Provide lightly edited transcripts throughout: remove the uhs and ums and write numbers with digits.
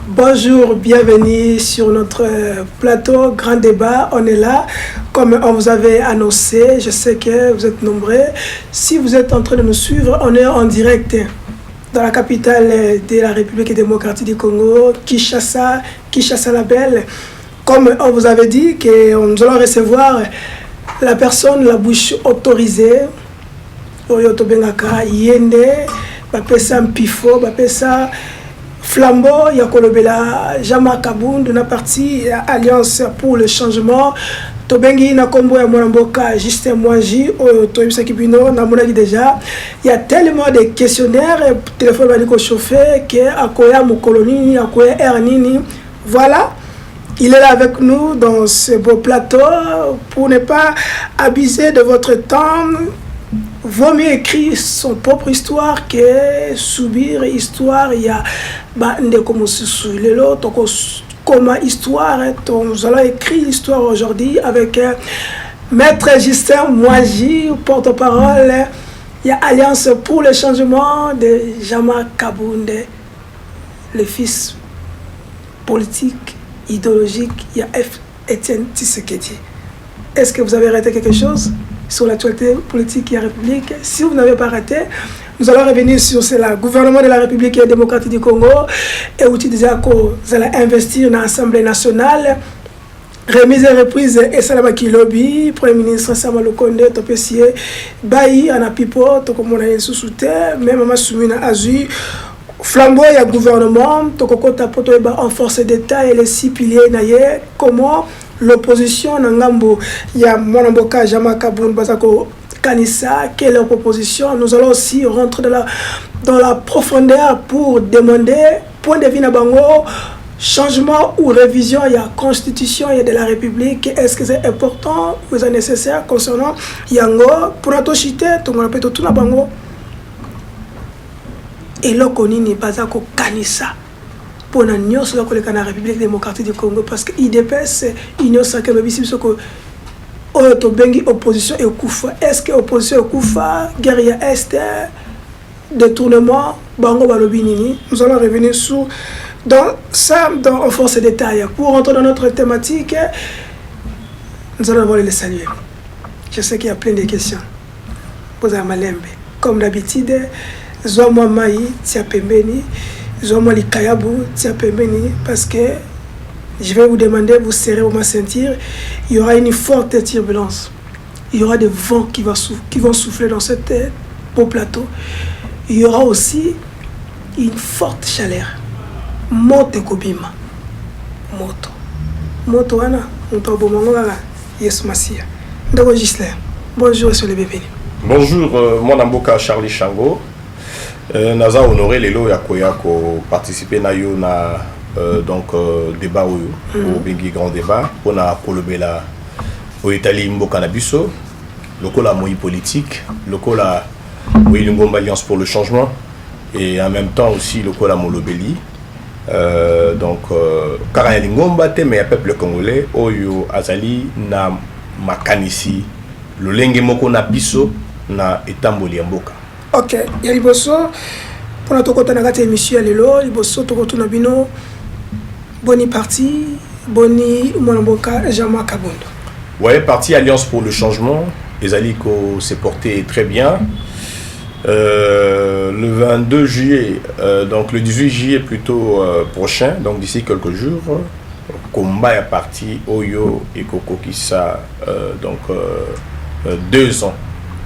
Bonjour, bienvenue sur notre plateau Grand Débat. On est là, comme on vous avait annoncé, je sais que vous êtes nombreux. Si vous êtes en train de nous suivre, on est en direct dans la capitale de la République démocratique du Congo, Kinshasa la Belle. Comme on vous avait dit, que nous allons recevoir la personne, la bouche autorisée, Oyoto Bengaka Yende, Bapesa Mpifo, Bapesa Flambeau, Yakolobela, Jama Kabound, na partie Alliance pour le changement. Tobengi na kombo ya Mwanamboka, Justin Mwanji, Toyibisa Kibino, na monaki déjà. Il y a tellement de questionnaires, téléphone va dire chauffé, que Akoya Mukolonini, Akoya Ernini. Voilà. Il est là avec nous dans ce beau plateau pour ne pas abuser de votre temps. Vaut mieux écrire son propre histoire que subir histoire. Il y a comme histoire. Nous allons écrire l'histoire aujourd'hui avec Maître Justin Mwanji, porte-parole. Il y a Alliance pour le changement de Jama Kabound, le fils politique, idéologique. Il y a Etienne Tshisekedi. Est-ce que vous avez arrêté quelque chose sur l'actualité politique et la République? Si vous n'avez pas raté, nous allons revenir sur cela. Gouvernement de la République démocratique du Congo et outil des accords, vous allez investir dans l'Assemblée nationale. Remise et reprise et Salamaki Lobby, Premier ministre Samuel Okonde, Topesier, Bayi, Anapipo, Tokomona Soussoute, même Mama Soumina Azu. Flambeau et gouvernement, Tokokota Potoeba en force d'État et les 6 piliers naïe. Comment l'opposition Nangambo, il y a Mwanamboka, Jama Kabound, Bazako, Kanissa, quelle est leur proposition? Nous allons aussi rentrer dans la profondeur pour demander, point de vue Nabango, changement ou révision, il y a constitution, il y a de la République. Est-ce que c'est important ou c'est nécessaire concernant Yango? Pour notre chité, tout le monde peut tout Nabango. Et là, on n'est pas à Kanissa. Pour la République démocratique du Congo, parce que l'IDPS, l'Union sacrée, opposition et Koufa. Est-ce que l'opposition et Koufa, guerrier Est, détournement, Bango Balobinini? Nous allons revenir sur dans ça, en force de détail. Pour rentrer dans notre thématique, nous allons voler les saluer. Je sais qu'il y a plein de questions. Posez à Malembe. Comme d'habitude, Zomo Maï, Tia Pembeni. Zomo Likayabu, Tia Pembeni, parce que je vais vous demander, vous serrez ma ceinture, il y aura une forte turbulence. Il y aura des vents qui vont souffler dans ce beau plateau. Il y aura aussi une forte chaleur. Moto Kobima. Moto Ana, Moto Bomangala, Yes Massia. Ndako Gislain, bonjour et soyez bienvenus. Bonjour, Mwanamboka Charlie Chango. Naza honoré les lots yakoya ko participer na yo na débat au bengi grand débat on a kolobela au Italie mboka na biso lokola moi politique lokola moi l'ingomba alliance pour le changement et en même temps aussi lokola molobeli car l'ingomba te mais peuple congolais oyo azali na makanisi lolenge moko na biso na etamboli ya mboka. Ok, il y a liboso pour notre côté na émission lelo liboso to kotuna bino boni parti boni Mwanamboka Jama Kabound. Ouais, parti Alliance pour le changement, les Aliko s'est porté très bien. Le 22 juillet, donc le 18 juillet plutôt prochain, donc d'ici quelques jours, combat est parti Oyo et Kokokisa 2 ans.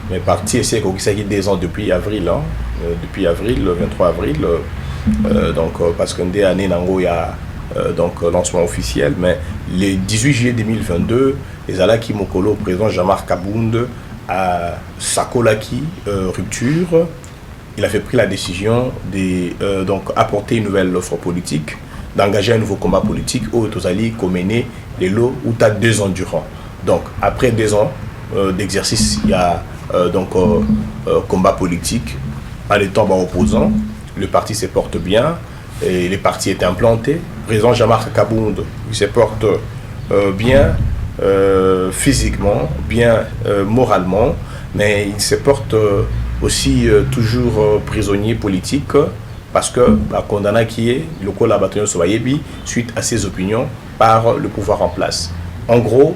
Mais parti c'est Kokokisa qui 2 ans depuis avril, hein, depuis avril, le 23 avril, parce qu'un des années il y a lancement officiel, mais le 18 juillet 2022, les Alaki Mokolo, président Jean-Marc Kabound, à Sakolaki, rupture, il a fait pris la décision de apporter une nouvelle offre politique, d'engager un nouveau combat politique au Tozali Komené, les lots où tu as 2 ans durant. Donc après 2 ans d'exercice, il y a combat politique en étant opposant, le parti se porte bien et les partis étaient implantés. Président Jean-Marc Kabound, il se porte bien physiquement, bien moralement, mais il se porte aussi toujours prisonnier politique parce que bah, condamné qui est le collaborateur Sobayebi suite à ses opinions par le pouvoir en place. En gros,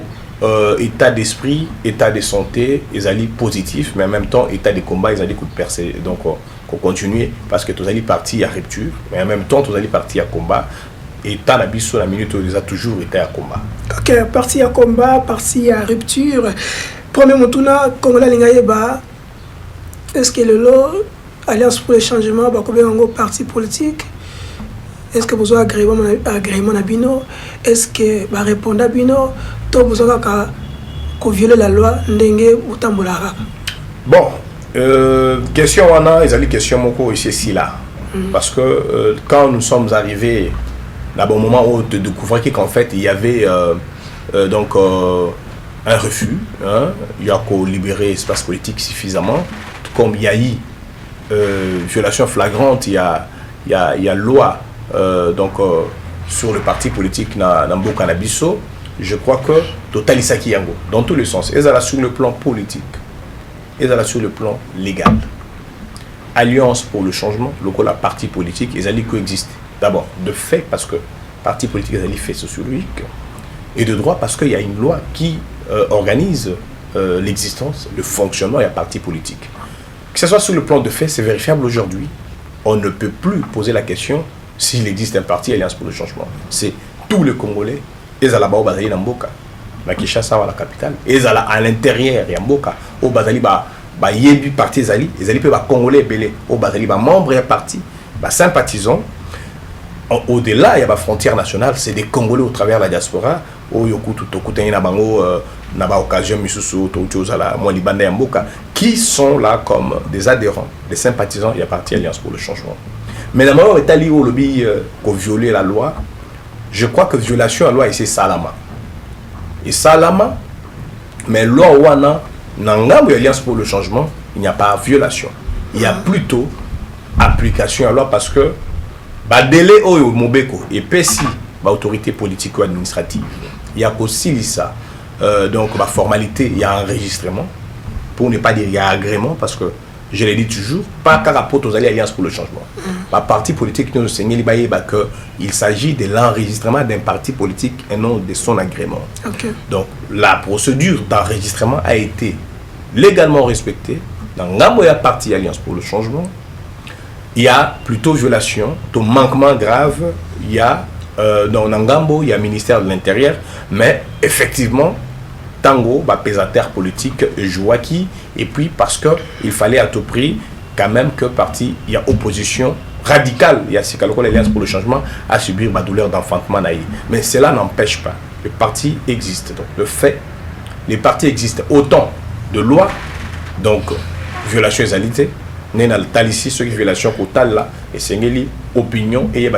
état d'esprit, état de santé, ils allaient positif, mais en même temps, état de combat, ils allaient coup de percée. Donc, qu'on continue parce que tous allaient partir à rupture, mais en même temps, tous allaient partir à combat. État d'habitude, la minute, ils ont toujours été à combat. Ok, parti à combat, parti à rupture. Premier motuna, comme la Lingayeba, est-ce que le lot, Alliance pour le changement, bah, combien de parti politique? Est-ce que vous avez agrément à Bino? Est-ce que vous répondez à Bino? Tout vous avez violer la loi, Ndenge ou Tambolara? Bon, question on a, ils ont des questions beaucoup ici là. Parce que quand nous sommes arrivés, là, au moment où de découvrir qu'en fait il y avait donc un refus, hein, il y a qu'au libérer l'espace politique suffisamment, comme il y a eu violation flagrante, il y a loi sur le parti politique Nambo Cannabiso. Je crois que Total Isaki Yango, dans tous les sens, ils sont sur le plan politique, ils sont sur le plan légal. Alliance pour le changement, le parti politique, ils allaient coexister. D'abord, de fait, parce que parti politique, ils allaient fait sociologique, et de droit, parce qu'il y a une loi qui organise l'existence, le fonctionnement et un parti politique. Que ce soit sur le plan de fait, c'est vérifiable aujourd'hui. On ne peut plus poser la question s'il existe un parti Alliance pour le changement. C'est tous les Congolais, ils allaient au Bazali Namboka, la Kinshasa à la capitale, ils allaient à l'intérieur Yamboka, au Bazali yebi parti Zali, ils allaient pas Congolais belé, au Bazali membres et parti, sympathisants. Au-delà, il y a la frontière nationale, c'est des Congolais au travers de la diaspora. Qui sont là comme des adhérents, des sympathisants, il y a parti Alliance pour le changement. Mais la manière est allée au lobby pour violer la loi. Je crois que violation de la loi, c'est Salama. Et Salama, mais loi Wana, dans l'Alliance pour le changement, il n'y a pas violation. Il y a plutôt application à la loi parce que délai au Mobeko et PSI, autorité politique ou administrative, il y a aussi ça. Donc, formalité, il y a enregistrement. Pour ne pas dire il y a agrément, parce que je l'ai dit toujours, pas qu'à rapport aux alliances pour le changement. La parti politique nous enseigne qu'il s'agit de l'enregistrement d'un parti politique et non de son agrément. Okay. Donc, la procédure d'enregistrement a été légalement respectée. Dans la parti Alliance pour le changement, il y a plutôt violation, de manquement grave, il y a dans Nangambo, il y a ministère de l'Intérieur, mais effectivement, Tango, pesateur politique, Jouaki, et puis parce qu'il fallait à tout prix quand même que parti, il y a opposition radicale, il y a ce qu'on l'Alliance pour le changement à subir ma douleur d'enfantement naïf. Mais cela n'empêche pas, le parti existe. Donc le fait, les partis existent autant de lois, donc violation des alité, Nena ici ceux qui violation totale là et c'est une opinion et il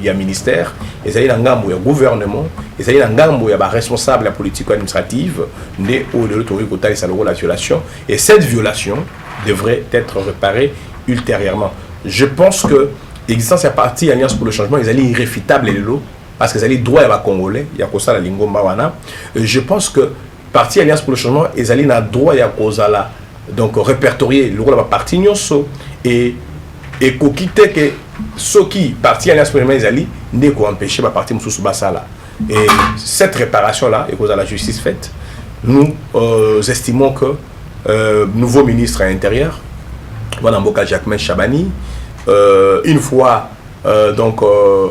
y a ministère et il y a gouvernement et il y a responsable la politique administrative né au de l'autorité la violation et cette violation devrait être réparée ultérieurement. Je pense que l'existence de la partie Alliance pour le changement ils allaient irréfutable les lots parce qu'ils allaient droit à Congolais il y a ça la lingomba wana. Je pense que partie Alliance pour le changement ils allaient na droit à cause là. Donc répertorier le rôle de la partie et qu'on quitte que ceux qui partent Alliance pour les Zali n'est qu'on empêcher la partie Moussou Bassala. Et cette réparation là et cause à la justice faite, nous estimons que nouveau ministre à l'intérieur, Wanamboka Jacquemain Chabani, une fois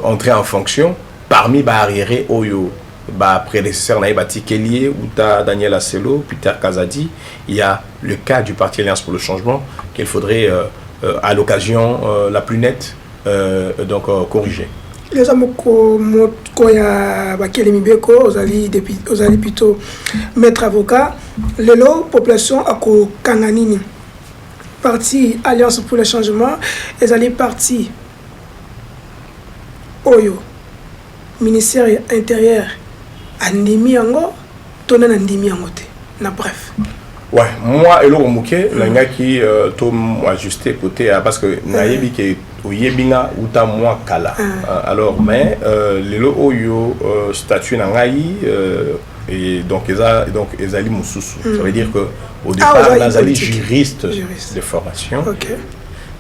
entré en fonction, parmi arriérés Oyo. Prédécesseur Naïba Tikelier, Outa Daniel Asselo, Peter Kazadi, il y a le cas du parti Alliance pour le changement qu'il faudrait à l'occasion la plus nette corriger. Les amis qui ont plutôt maître avocat, les population à Kanganini, parti Alliance pour le changement, ils allaient parti Oyo, ministère intérieur. Andimi yango tona ndimi yango te na bref ouais moi et l'autre mouké la qui to ajusté côté parce que nayebi ke oyebinga uta moi kala alors mais les lo oyo statut na ngai et donc ezali mususu ça veut dire que au départ nazali juriste de formation. Okay.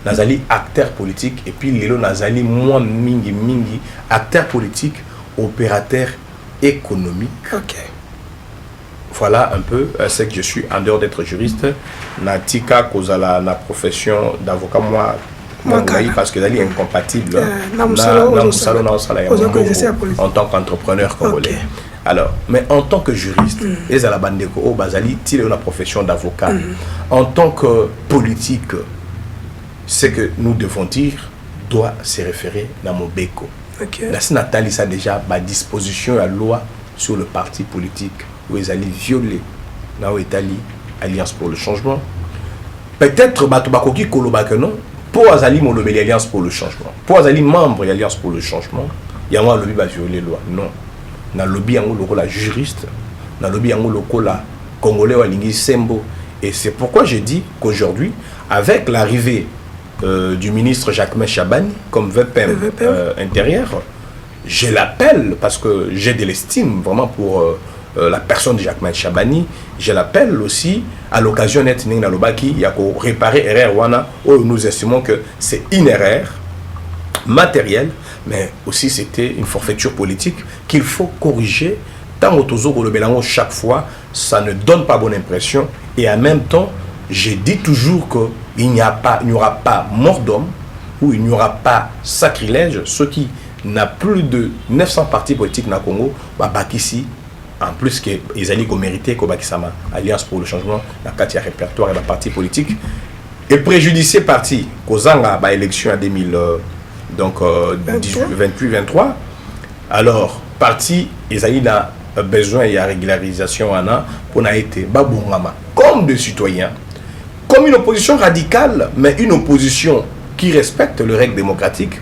nazali acteur politique et puis lelo nazali moi mingi acteur politique, opérateur économique. Ok. Voilà un peu ce que je suis en dehors d'être juriste. Natika kozala na profession d'avocat moi parce que c'est incompatible en tant qu'entrepreneur congolais. Okay. Alors, mais en tant que juriste, et à la bande de Bazali, il a la profession d'avocat. En tant que politique, ce que nous devons dire doit se référer dans mon béco. La Nathalie a déjà ma disposition à la loi sur le parti politique où ils allaient violer dans l'Italie Alliance pour le changement. Peut-être Batobakoki Kolobakeno pour Azali Molobeli Alliance pour le changement. Pour Azali membre de l'Alliance pour le changement, il y a un lobby qui va violer la loi. Non. Dans le lobby, il y a un juriste. Dans le lobby, il y a un Congolais ou Alingi Sembo. Et c'est pourquoi j'ai dit qu'aujourd'hui, avec l'arrivée du ministre Jacquemain Chabani comme VPM intérieur, je l'appelle parce que j'ai de l'estime vraiment pour la personne de Jacquemain Chabani. Je l'appelle aussi à l'occasion d'être il y a qu'à réparer erreur wana où nous estimons que c'est une erreur matérielle, mais aussi c'était une forfaiture politique qu'il faut corriger. Tant que le mélange chaque fois, ça ne donne pas bonne impression. Et en même temps, je dis toujours qu'il n'y aura pas mort d'homme ou il n'y aura pas sacrilège. Ceux qui n'ont plus de 900 partis politiques dans le Congo, ici, en plus qu'ils allaient mériter que Alliance pour le changement, la carte répertoire et la parti politique, et préjudicier parti, Kozanga, élection en 2028-23. Alors, parti, ils allaient besoin et à régularisation pour n'a été babungama comme des citoyens, comme une opposition radicale, mais une opposition qui respecte les règles démocratiques.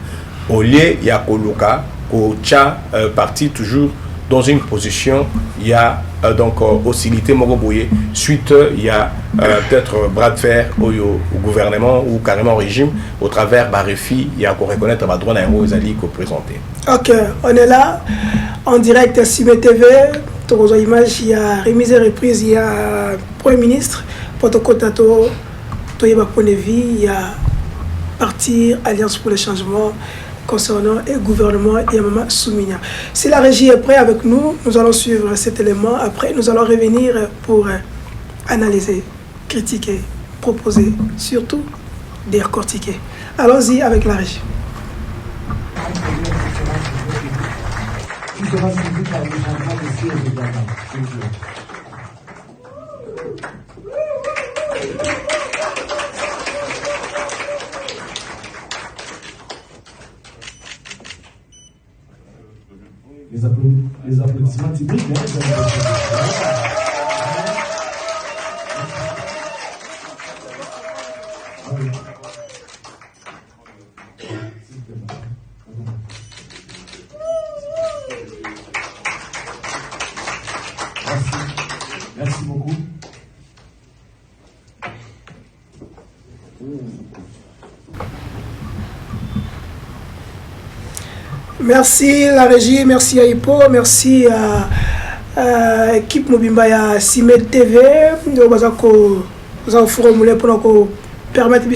Au lieu il y a Koloka, Kocha parti toujours dans une position, il y a donc hostilité Mogoboye. Suite, il y a peut-être bras de fer au gouvernement ou carrément au régime au travers Barefi, il y a qu'on reconnaître ma droit aux alliés qu'on présentait. Ok, on est là en direct à Cibé TV. Dans l'image, il y a remise et reprise, il y a Premier ministre, Potokotato, Toyeba Ponevi, il y a Parti Alliance pour le changement concernant le gouvernement et Yamama Souminia. Si la régie est prête avec nous, nous allons suivre cet élément. Après, nous allons revenir pour analyser, critiquer, proposer, surtout décortiquer. Allons-y avec la régie. Les applaudissements typiques. Merci beaucoup. Merci la régie, merci à Hippo, merci à l'équipe Mobimba à Cibé TV. Nous allons formuler pour permettre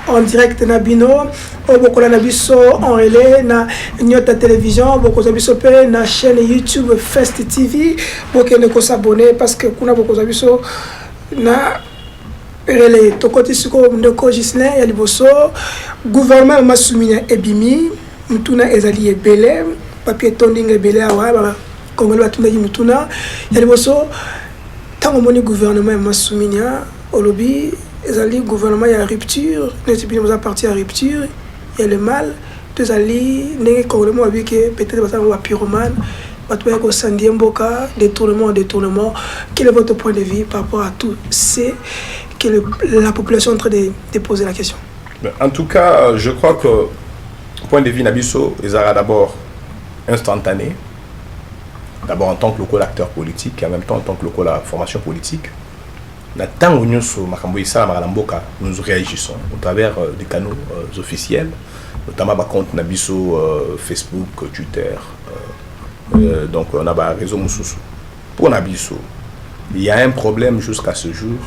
en direct na bino bokola na biso en relais na Nyota télévision bokoza biso pe na chaîne YouTube Fest TV bokene ko s'abonner parce que kuna bokoza biso na relais tokoti siko ndeko Gislin ya liboso gouvernement Masumina ebimi mutuna ezali ebele papier tonding ebele awa Congolais batunda ki mutuna ya liboso tango moni gouvernement Masumina olobi ezali gouvernement ya rupture neti bino za parti à rupture il y a le mal deux alliés n'est Congolais moi que peut-être parce que pyromane batouya ko sandie mboka détournement quel est votre point de vue par rapport à tout c'est que la population est en train de poser la question. En tout cas, je crois que point de vue Nabiso ezara d'abord instantané, d'abord en tant que local acteur politique et en même temps en tant que local formation politique. Nous réagissons au travers des canaux officiels, notamment compte Nabiso, Facebook, Twitter. Donc on a un réseau Moussoussou. Pour Nabiso, il y a un problème jusqu'à ce jour.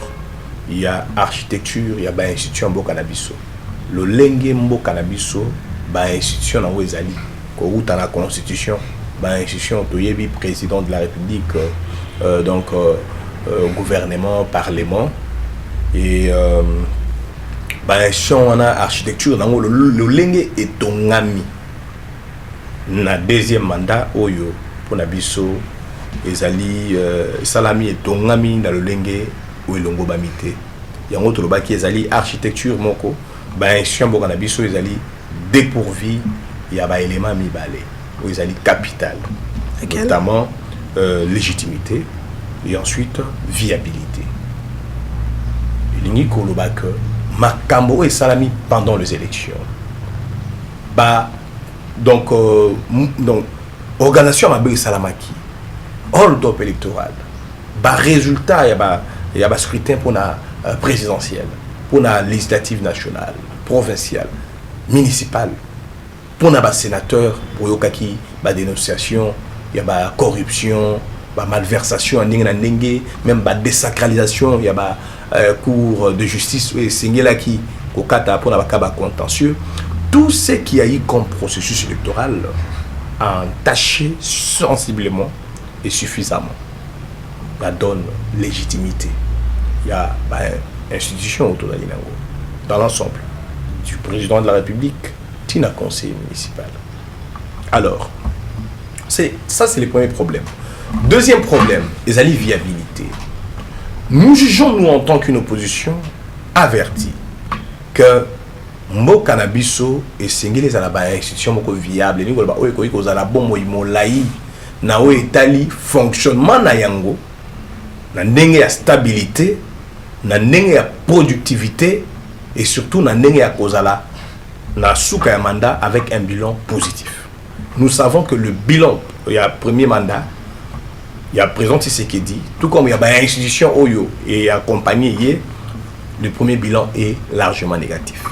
Il y a architecture, il y a un institut en Boka Nabiso. le lenge mboka na biso ba institution na ezali ko uta na constitution ba institution toyebi président de la République gouvernement parlement et ba institution na architecture nango le lenge etongami na deuxième mandat oyo pour na biso ezali salami etongami na le lenge o elongo bamite yango to lobaki ezali architecture moko ba institution mboka na biso ezali dépourvu ya ba élément mibale o ezali capital notamment légitimité et ensuite viabilité lingi ko lobaka makambo et salami pendant les élections ba donc organisation mabe salamaki hold up électoral ba résultat il y a scrutin pour la présidentielle, pour la législative nationale, provinciale, municipale, pour la sénateur, pour yokaki, la dénonciation, il y a la corruption, la malversation, même la désacralisation, il y a la cour de justice, et qui kokata pour la contentieux. Tout ce qui a eu comme processus électoral a entaché sensiblement et suffisamment la donne légitimité. Il y a une institution autour de l'Inango, dans l'ensemble, du président de la République, tina conseil municipal. Alors, ça c'est le premier problème. Deuxième problème, les viabilité. Nous jugeons, nous, en tant qu'une opposition, avertis que Mbo Cannabiso et Singles à la institution viable, nous avons la bombe laï, na o etali fonctionnement na yango, na ndenge ya stabilité, na ndenge ya productivité et surtout na ndenge ya kozala na souka ya mandat avec un bilan positif. Nous savons que le bilan, il y a premier mandat, il y a président Tshisekedi, tout comme il y a une institution Oyo et accompagné, le premier bilan est largement négatif.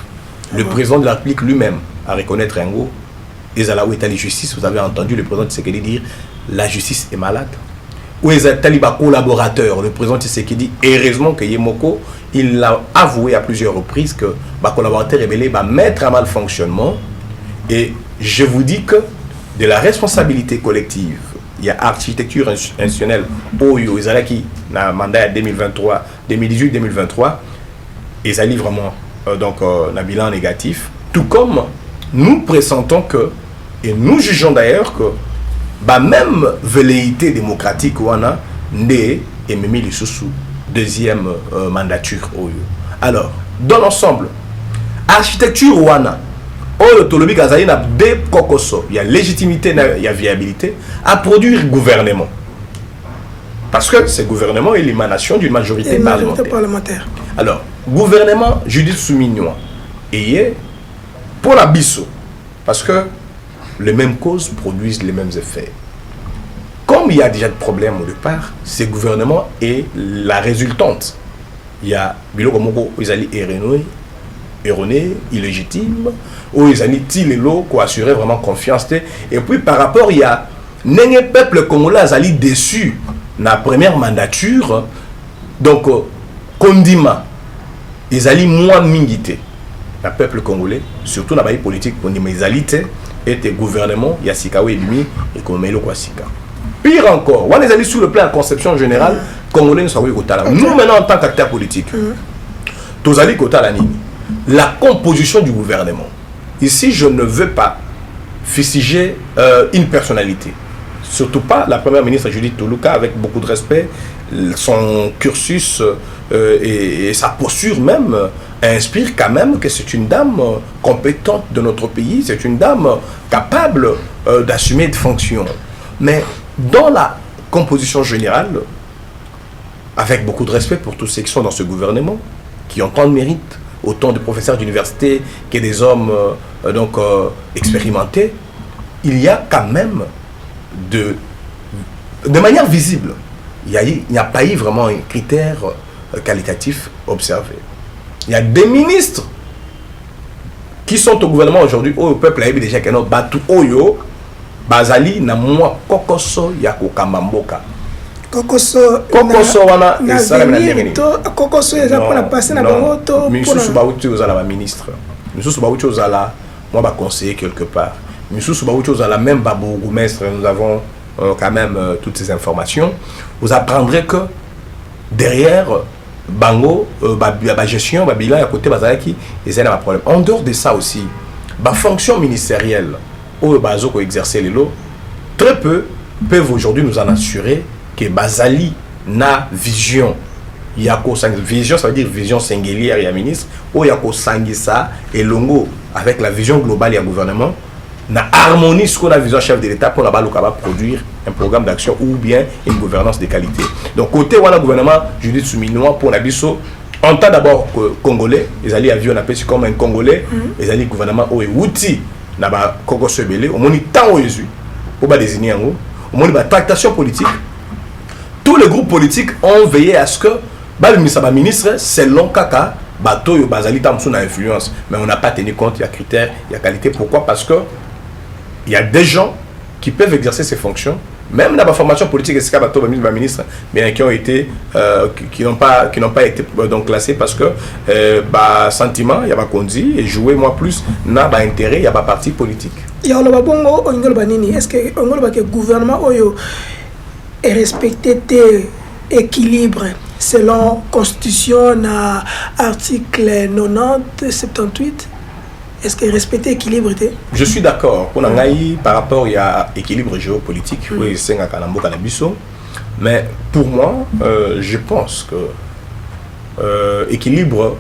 Le président de la République lui-même a reconnaître Ngo, et Zala Ouetali Justice, vous avez entendu le président Tshisekedi dire la justice est malade. Ou les talibans collaborateurs, le président Tshisekedi, heureusement que Yemoko, il l'a avoué à plusieurs reprises que les collaborateurs rebelles va mettre à mal le fonctionnement. Et je vous dis que de la responsabilité collective, il y a architecture institutionnelle, Oyo, Izalaki, dans le mandat 2023, 2018-2023, ils allaient vraiment un bilan négatif. Tout comme nous pressentons que, et nous jugeons d'ailleurs que, même velléité démocratique wana né et Mimi Lisusu deuxième mandature Oyo. Alors dans l'ensemble architecture wana Oyo tolobi kazali na deux kokoso, il y a légitimité, il y a viabilité à produire gouvernement parce que ce gouvernement est l'émanation d'une majorité parlementaire. Alors gouvernement Judith Soumignon et pour la biso parce que les mêmes causes produisent les mêmes effets. Comme il y a déjà de problèmes au départ, ce gouvernement est la résultante. Il y a Biloko Moko, ils erroné, illégitime, ou ils allaient tilelo, qui assurer vraiment confiance. Et puis par rapport, il y a le peuple congolais allé déçu dans la première mandature, donc Kondima, ils allaient moins mingité. Le peuple congolais, surtout dans la politique, Kondima, ils allaient et le gouvernement, il y a Sikawe et Bimi, et Komelo Kwasika. Pire encore, on est allé sur le plan de conception générale, Congolais ne savent pas. Nous, maintenant, en tant qu'acteurs politiques, tous allés la composition du gouvernement. Ici, je ne veux pas fustiger une personnalité. Surtout pas la première ministre Judith Toluka, avec beaucoup de respect, son cursus et sa posture même inspire quand même que c'est une dame compétente de notre pays, c'est une dame capable d'assumer des fonctions. Mais dans la composition générale, avec beaucoup de respect pour tous ceux qui sont dans ce gouvernement, qui ont tant de mérite, autant de professeurs d'université que des hommes expérimentés, il y a quand même de manière visible, il n'y a pas eu vraiment un critère qualitatif observé. Il y a des ministres qui sont au gouvernement aujourd'hui, au peuple a déjà qu'un autre Batu Oyo, Bazali, na moi Kokoso, Yako Kamamboka. Kokoso wana Kokoso eza pour passer na bango to ministre misusu ba autre chose à la moi ba conseiller quelque part misusu ba autre chose à la même ba bourgmestre nous avons quand même toutes ces informations vous apprendrez que derrière bango ba gestion ba bilan à côté bazaki et ça n'a pas problème en dehors de ça aussi ba fonction ministérielle au bazo ko exercer les lots très peu peuvent aujourd'hui nous en assurer que bazali na vision yako vision ça veut dire vision singulière ya ministre ou yako sangisa et longo avec la vision globale ya gouvernement na harmonie ce qu'on a vision chef de l'état pour la balle capable produire un programme d'action ou bien une gouvernance de qualité donc côté wala gouvernement Judith Souminois pour la biso en temps d'abord congolais les alliés avion on appelle comme un congolais les alliés gouvernement o outil na ba Congo sebele au moni temps o yesu au ba désigner en au moni ba tractation politique tous les groupes politiques ont veillé à ce que le ministre selon kaka bateau yo bazali tam sous influence mais on n'a pas tenu compte il y a critères il y a qualité pourquoi parce que il y a des gens qui peuvent exercer ces fonctions même dans la formation politique c'est bateau ministre mais qui ont été qui n'ont pas été donc classés parce que sentiment il y a pas conduit et jouer moi plus n'a pas intérêt il y a pas parti politique il y a le bongo ongol banini est-ce que ongol ba que gouvernement oyo est respecté équilibre selon constitution na article 90 78 est-ce que respecter équilibre je suis d'accord pour nangai par rapport il y a équilibre géopolitique oui c'est nga kanambo kanabiso mais pour moi je pense que équilibre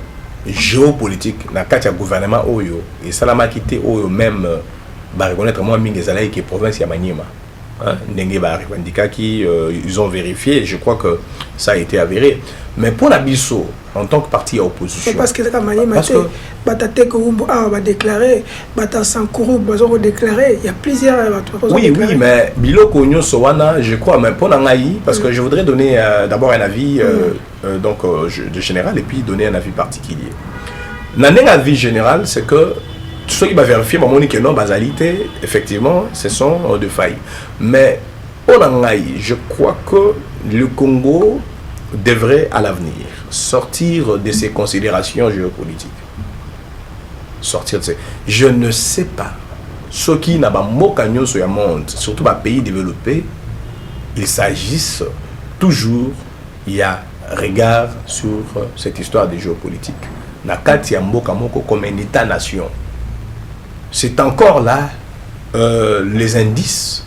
géopolitique na kati ya gouvernement oyo et salama kité oyo même ba reconnaître moi mingi ezalaki que province ya Maniema Ndenge ba revendica qui ils ont vérifié je crois que ça a été avéré mais pour la biso en tant que parti à opposition parce que ça Maniema batate ko ba déclarer bata Sankuru bazo déclarer il y a plusieurs oui mais biloko nyonso wana je crois mais pour nangai parce que je voudrais donner d'abord un avis donc de général et puis donner un avis particulier un avis général c'est que ceux qui va vérifier que non basalité effectivement ce sont de failles mais je crois que le Congo devrait à l'avenir sortir de ces considérations géopolitiques sortir de ces je ne sais pas ce qui n'a pas mocanio sur le monde surtout dans les pays développés il s'agisse toujours il y a regard sur cette histoire de géopolitique na kati ya mboka moko comme un état-nation c'est encore là les indices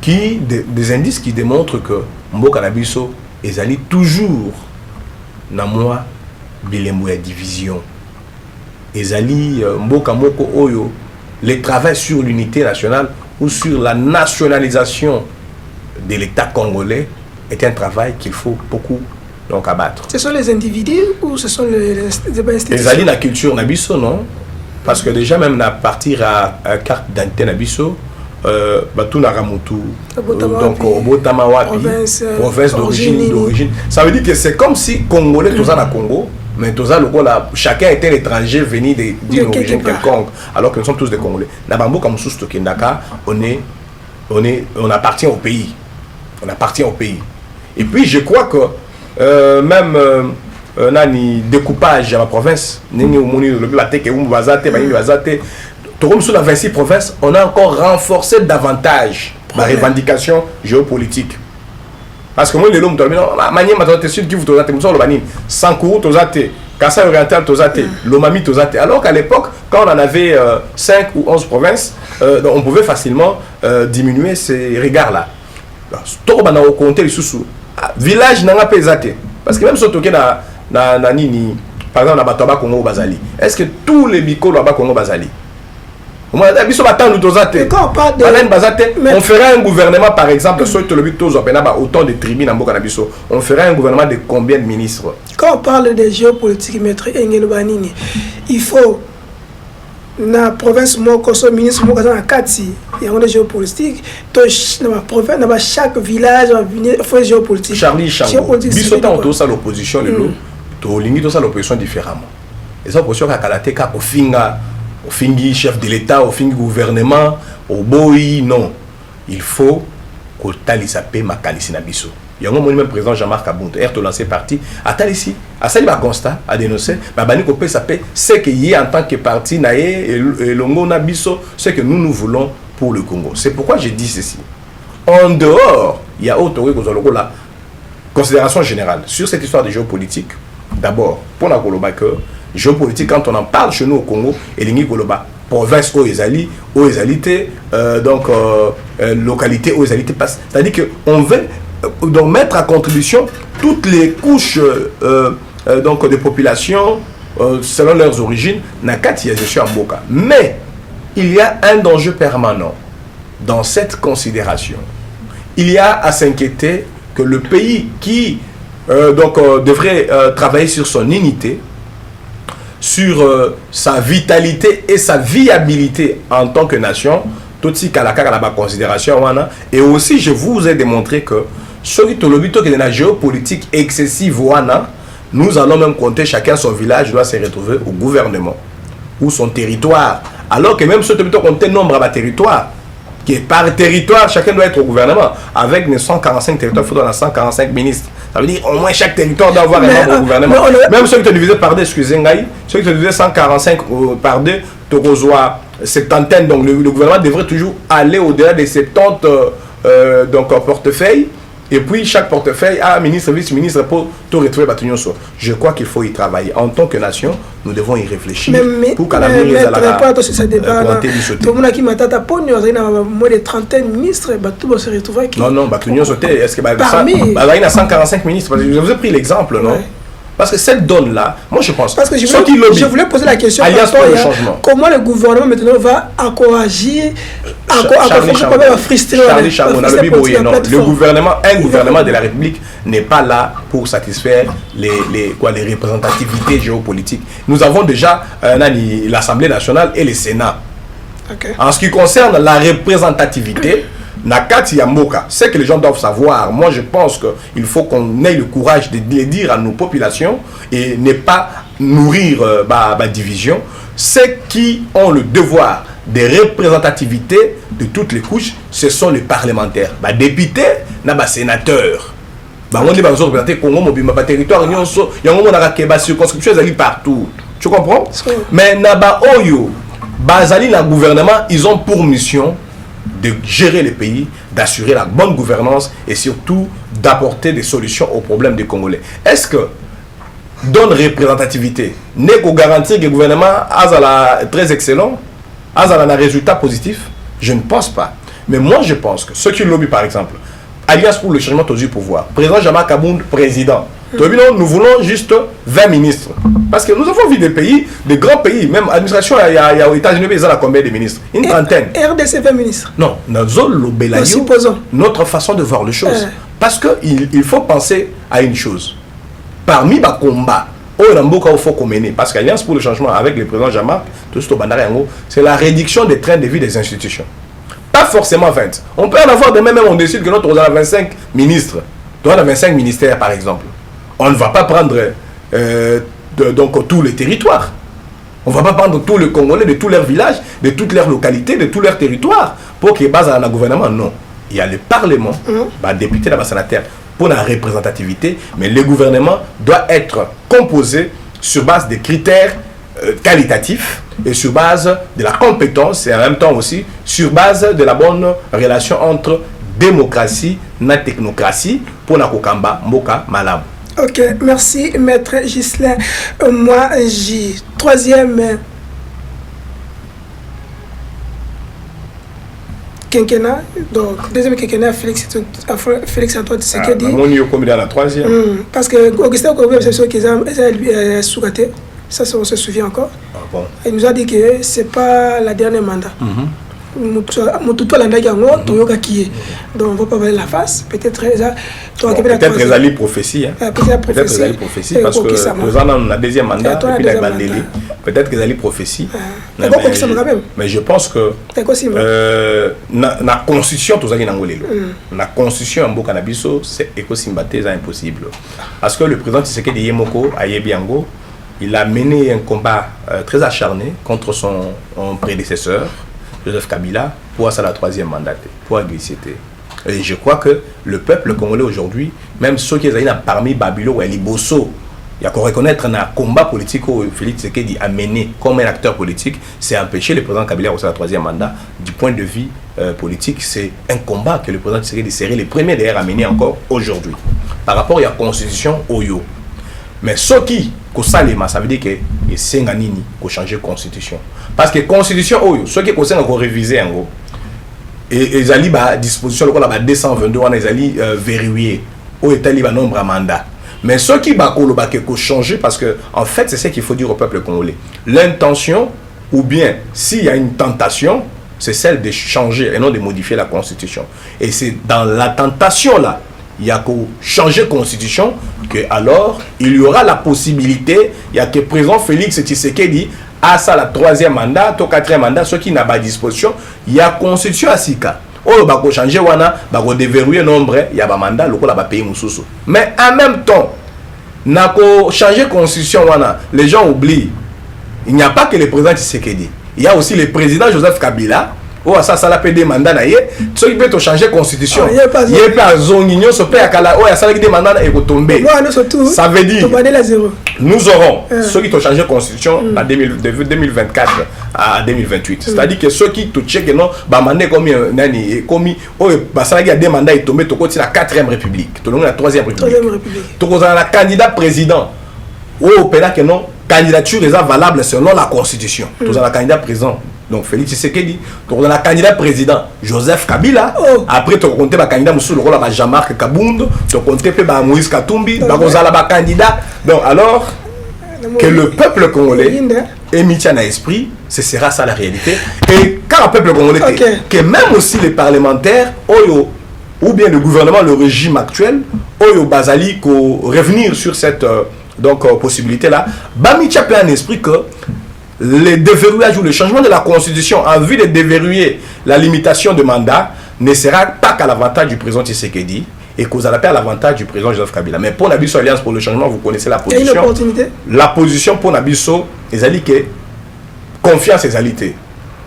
des indices qui démontrent que mboka na biso ezali toujours na moi bilembo ya division ezali mboka moko oyo le travail sur l'unité nationale ou sur la nationalisation de l'État congolais est un travail qu'il faut beaucoup donc abattre. Ce sont les individus ou ce sont les institutions? Ezali la culture na biso non. Parce que déjà même à partir à carte d'antenne à Bisso, Batou Naramutu, donc au Botamawapi, province d'origine. Ça veut dire que c'est comme si Congolais, tous en Congo, mais tous en chacun était un étranger venu d'une origine quelconque, alors que nous sommes tous des Congolais. Nabambo comme sous Kendaka, on appartient au pays. On appartient au pays. Et puis je crois que même nani découpage à la province nini umuni le bibliothèque ou bazate bani bazate tout sur la 26 provinces on a encore renforcé davantage la revendication géopolitique parce que moi les hommes Maniema tozate sud qui vous tozate muso le bani Sankuru tozate Kasai oriental tozate Lomami tozate alors qu'à l'époque quand on en avait 5 ou 11 provinces on pouvait facilement diminuer ces regards là tout bana au compter les sous village nanga pesate parce que même si toke na nini par exemple na Bataba Congo Bazali est-ce que tous les bikolo ba Congo Bazali moi biso batandu tozate on ferait un gouvernement par exemple soit le but tozo pena ba autant de tribus na mboka na biso on ferait un gouvernement de combien de ministres quand on parle de géopolitique maître Engelo Banini il faut na province moko so ministre moko na kati il y a une géopolitique to na province na chaque village faut géopolitique Charlie Chango biso ta on ça l'opposition le lot to lingi to ça l'opposition différemment et ça opposition ka kalate ka au fingi chef de l'état au fingi gouvernement au boy non il faut ko tali sape makalisi na biso Il y a un moment même président Jean-Marc Kabound, est lancé parti. Attends ici, à ça il va constat, à dénoncer, Bani Kopé s'appelle, c'est qu'il y a en tant que parti naé et Longo Nabiso, ce que nous voulons pour le Congo. C'est pourquoi j'ai dit ceci. En dehors, il y a autre la considération générale sur cette histoire de géopolitique. D'abord, pour la Koloba que géopolitique, quand on en parle chez nous au Congo, et l'Ingi Koloba, province où ils allaient, donc localité où ils allaient, c'est-à-dire qu'on veut donc mettre à contribution toutes les couches donc de population selon leurs origines, Nakati et je Mboka. Mais il y a un danger permanent dans cette considération. Il y a à s'inquiéter que le pays qui devrait travailler sur son unité, sur sa vitalité et sa viabilité en tant que nation, tout ce qu'il y a la considération. Et aussi, je vous ai démontré que ce qui est la géopolitique excessive, nous allons même compter chacun son village doit se retrouver au gouvernement ou son territoire. Alors que même ce qui compter nombre de territoires, qui est par territoire, chacun doit être au gouvernement. Avec les 145 territoires, il faudra 145 ministres. Ça veut dire au moins chaque territoire doit avoir un membre au gouvernement. Même ceux qui sont divisés par deux, excusez-moi, ceux qui sont divisés 145 par deux, tu reçois septantaine. Donc le gouvernement devrait toujours aller au-delà des 70 donc portefeuilles. Et puis chaque portefeuille a ministre, vice-ministre pour tout retrouver Batunion. Je crois qu'il faut y travailler. En tant que nation, nous devons y réfléchir pour qu'à l'avenir, tout le monde qui m'a tata pour nous, il y a moins de 30 ministres, tout va se retrouver. Non, Batunion sauté. Est-ce que il y a 145 ministres? Parce que je vous ai pris l'exemple, non? Parce que cette donne-là, moi je pense. Parce que je voulais poser la question. Comment le gouvernement maintenant va encourager, le gouvernement, un gouvernement de la République n'est pas là pour satisfaire les représentativités géopolitiques. Nous avons déjà l'Assemblée nationale et le Sénat. En ce qui concerne la représentativité, Nakati Yamboka, c'est que les gens doivent savoir. Moi, je pense qu'il faut qu'on ait le courage de le dire à nos populations et ne pas nourrir la division. Ceux qui ont le devoir de représentativité de toutes les couches, ce sont les parlementaires. Députés, sénateurs. On dit représenter Congo, territoire, circonscription, partout. Tu comprends? Mais Naba Oyo, Bazali, le gouvernement, ils ont pour mission de gérer le pays, d'assurer la bonne gouvernance et surtout d'apporter des solutions aux problèmes des Congolais. Est-ce que donne représentativité n'est qu'au garantir que le gouvernement a très excellent, a un résultat positif? Je ne pense pas. Mais moi, je pense que ceux qui lobby, par exemple, Alliance pour le changement du pouvoir, président Jean-Marc Kabound, président. Nous voulons juste 20 ministres. Parce que nous avons vu des pays, des grands pays, même l'administration, il y a aux États-Unis, ils ont combien de ministres? Une trentaine. RDC 20 ministres. Non, notre façon de voir les choses. Parce qu'il faut penser à une chose. Parmi les combats, il faut qu'on mène. Parce qu'Alliance pour le changement, avec le président Jean-Marc, c'est la réduction des trains de vie des institutions. Pas forcément 20. On peut en avoir de même, on décide que notre on a 25 ministres. On a 25 ministères, par exemple. On ne va pas prendre donc tous les territoires. On ne va pas prendre tous les Congolais de tous leurs villages, de toutes leurs localités, de tous leurs territoires pour qu'ils basent un gouvernement. Non. Il y a le Parlement, député, sénateur pour la représentativité, mais le gouvernement doit être composé sur base des critères qualitatifs et sur base de la compétence et en même temps aussi sur base de la bonne relation entre démocratie et technocratie pour la Kokamba Mboka Malam. Ok, merci maître Ghislain. Moi, j'ai troisième quinquennat, donc deuxième quinquennat, Félix Antoine Tshisekedi. On y est combien dans la troisième? Parce que Augustin Kobé, c'est sûr qu'ils ont sous-gâté. Ça, on se souvient encore. Il nous a dit que ce n'est pas la dernière mandat. Donc on ne va pas voir la face. Peut-être qu'ils allaient prophétie. Peut-être qu'ils allaient prophétie parce que nous avons un deuxième mandat depuis la Bandeli. Peut-être qu'ils allaient prophétie. Mais je pense que la constitution, la constitution en Bokanabiso, c'est impossible. Parce que le président Tshisekedi Yemoko à Yebiango, il a mené un combat très acharné contre son prédécesseur, Joseph Kabila, pour ça la troisième mandat, pour glisser. Et je crois que le peuple congolais aujourd'hui, même ceux qui sont parmi Babylone ou Liboso, il y a qu'à reconnaître un combat politique où Félix Tshisekedi a mené comme un acteur politique, c'est empêcher le président Kabila au 3e mandat. Du point de vue politique, c'est un combat que le président Tshisekedi serait le premier d'ailleurs à mener encore aujourd'hui. Par rapport à la constitution Oyo. Mais ce qui, ça veut dire que c'est un nini qu'on change la constitution. Parce que la constitution Oyo, ce qui concerne encore réviser en gros, et ils allaient à disposition, le 222, ils allaient verrouiller au état libre nombre de mandats. Mais ce qui va changer, parce que en fait, c'est ce qu'il faut dire au peuple congolais. L'intention, ou bien s'il y a une tentation, c'est celle de changer et non de modifier la constitution. Et c'est dans la tentation là, il y a qu'à changer la constitution, que alors il y aura la possibilité, il y a que le président Félix Tshisekedi a ça la 3e mandat, au 4e mandat, ceux qui n'ont pas à disposition, il y a constitution à Sika. Oh, bah, changer wana, bah, déverrouiller nombre, il y a un mandat, le pays mususu. Mais en même temps, n'a qu'à changer la constitution wana, les gens oublient. Il n'y a pas que le président Tshisekedi. Il y a aussi le président Joseph Kabila. Oh, ça a des mandats. Ceux qui peuvent changer la constitution. Il n'y a pas de zone, il n'y a pas de mandats et tomber. Ça veut dire nous aurons ceux qui ont changé la constitution en 2024 à 2028. C'est-à-dire que ceux qui ont checké non, comme il y a des mandats et tombé, tu la 4e République, la 3e République. Tu as le candidat président. Oh, que non, candidature est valable selon la constitution. Tu as le candidat président. Donc Félix Tshisekedi, tu as le candidat président Joseph Kabila. Après tu as compté le candidat Moussou, le Jean-Marc Kabound, tu as compté Moïse Katumbi, tu as le candidat. Donc alors que le peuple congolais est mis en esprit, ce sera ça la réalité. Et quand le peuple congolais, que même aussi les parlementaires, ou bien le gouvernement, le régime actuel, Bazali, revenir sur cette possibilité là, Bamitia plein en esprit que le déverrouillage ou le changement de la constitution en vue de déverrouiller la limitation de mandat ne sera pas qu'à l'avantage du président Tshisekedi et qu'aux à l'avantage du président Joseph Kabila. Mais pour Nabiso Alliance pour le changement, vous connaissez la position. Il y a une opportunité. La position pour Nabiso, c'est que confiance et égalité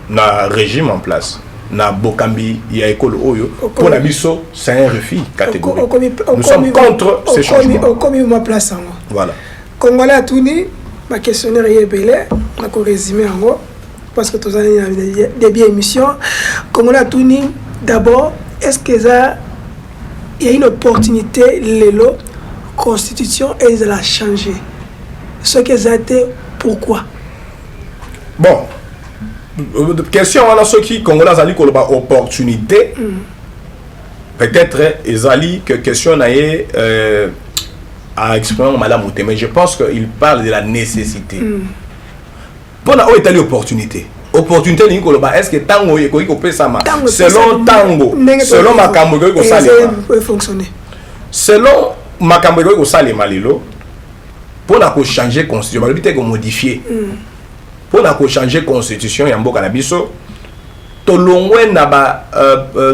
dans le régime en place. Na Bokambi, il y a école Oyo. Pour Nabiso, c'est un refus catégorique. Nous sommes contre ces changements. Voilà. Congolais à Touni. Ma questionnaire est belle, je vais résumer en gros, parce que tous les ans, il y a des biens émissions. Comme on a tout dit, d'abord, est-ce qu'il y a une opportunité, la constitution, et ils ont changé? Ce qu'ils ont été, pourquoi? Bon, question, on a ceux qui, Congolais, ont dit opportunité. Peut-être, ils ont dit que question n'a à exprimer Madame Mouté, mais je pense qu'il parle de la nécessité. Pour la haute opportunité. Opportunité, est-ce que tango est selon tango, selon ma cambo fonctionner. Selon ma cambo malilo, pour la changer constitution, peut-être modifier. Pour la changer constitution, il y a un beau canabiso. To longwe na ba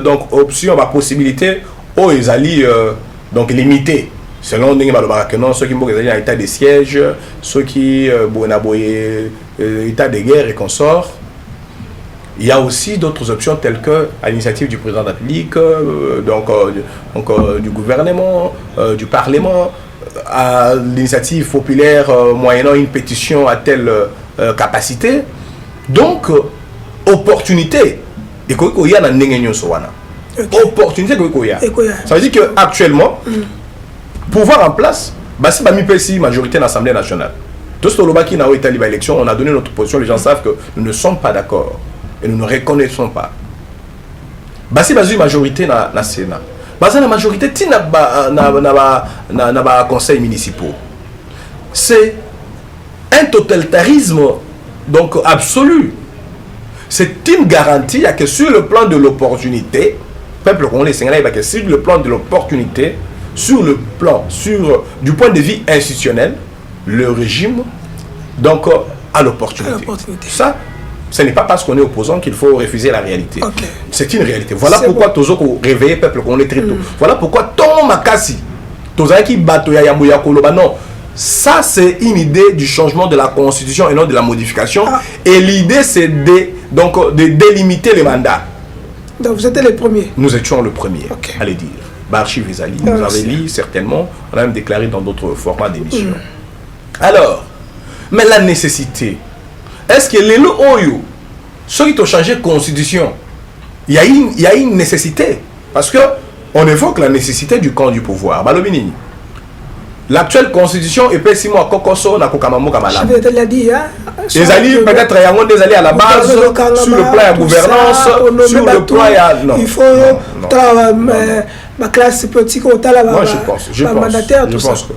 donc option, ba possibilité, oh ils allaient donc limiter. Selon ceux qui ont un état de siège, ceux qui ont un état de guerre et consorts. Il y a aussi d'autres options telles que à l'initiative du président de la République, du gouvernement, du Parlement, à l'initiative populaire moyennant une pétition à telle capacité. Donc, opportunité. Et qu'il y a une opportunité. Ça veut dire qu'actuellement, pouvoir en place, c'est la majorité de l'Assemblée nationale. Tout ce qui a été l'élection, on a donné notre position, les gens savent que nous ne sommes pas d'accord et nous ne reconnaissons pas. C'est la majorité dans le Sénat. C'est la majorité dans les conseils municipaux. C'est un totalitarisme donc absolu. C'est une garantie que sur le plan de l'opportunité, peuple congolais, sur le plan de l'opportunité, du point de vue institutionnel, le régime donc a l'opportunité. Ça, ce n'est pas parce qu'on est opposant qu'il faut refuser la réalité. C'est une réalité. Voilà pourquoi Tozo réveille peuple congolais très tôt. Voilà pourquoi Tom Makassi, Tozaki Batoya Yamuya Koloba, non. Ça, c'est une idée du changement de la constitution et non de la modification. Et l'idée, c'est de délimiter les mandats. Donc vous étiez les premiers. Nous étions le premier, Ok. allez dire. Archive Ezali, vous avez lu certainement, on a même déclaré dans d'autres formats d'émission. Alors, mais la nécessité, est-ce que les Oyo, ceux qui ont changé de constitution, il y a une nécessité. Parce que on évoque la nécessité du camp du pouvoir. Balobini. L'actuelle constitution est pas si moi Kokoso na Kokamamu Kamala. Je l'ai dit, hein. Les alliés, peut-être, il y a des alliés à la base, sur le plan de la gouvernance, sur le plan de non. Il faut ma classe politique au talent. Moi, je pense que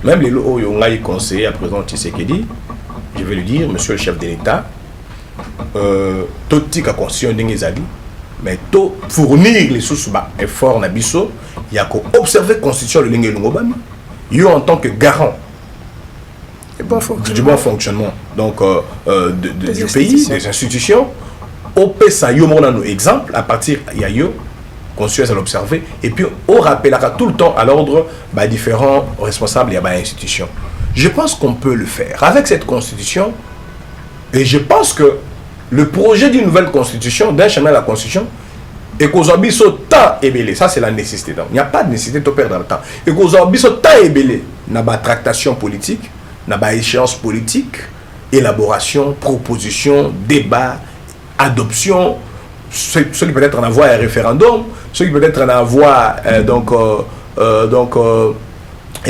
même les lots où on a conseillé à présent Tshisekedi, je vais lui dire, monsieur le chef de l'État, tout ce qui a constitution des alliés, mais tout fournir les sources efforts na biso, il y a qu'à observer la constitution de l'Ingé Lungobami, il y a en tant que garant du bon fonctionnement donc, du pays, des institutions. Au PESA, il y a un exemple, à partir de Yayo, constitution à l'observer, et puis on rappellera tout le temps à l'ordre différents responsables et institutions. Je pense qu'on peut le faire avec cette constitution, et je pense que le projet d'une nouvelle constitution, d'un chemin de la constitution, et qu'aux habits au temps ébélé, ça c'est la nécessité. Donc, il n'y a pas de nécessité de perdre le temps. Et qu'aux habits au temps ébélé, il y a une tractation politique, il y a une échéance politique, élaboration, proposition, débat, adoption, ceux qui peut-être en avoir un référendum, ceux qui peut-être en avoir et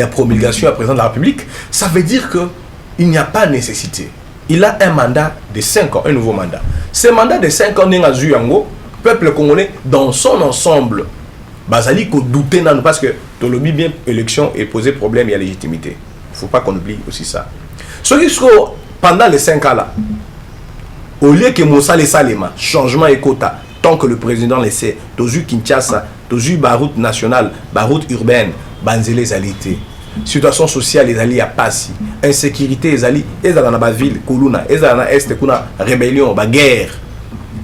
la promulgation à président de la République. Ça veut dire qu'il n'y a pas de nécessité. Il a un mandat de 5 ans, un nouveau mandat. Ce mandat de 5 ans, le peuple congolais dans son ensemble, Bazali ko douter nan parce que dans le bien élection et poser problème, il y a légitimité. Il ne faut pas qu'on oublie aussi ça. Ceux qui sont pendant les 5 ans là, au lieu que Moussa les Salema, changement et quota, tant que le président laissait, Tozu Kinshasa, Tozu Baroute nationale, Baroute urbaine, Banzele Zalité, situation sociale les alliés à Passi, insécurité les alliés, et dans la ville, Koulouna, et dans la Est, rébellion, guerre.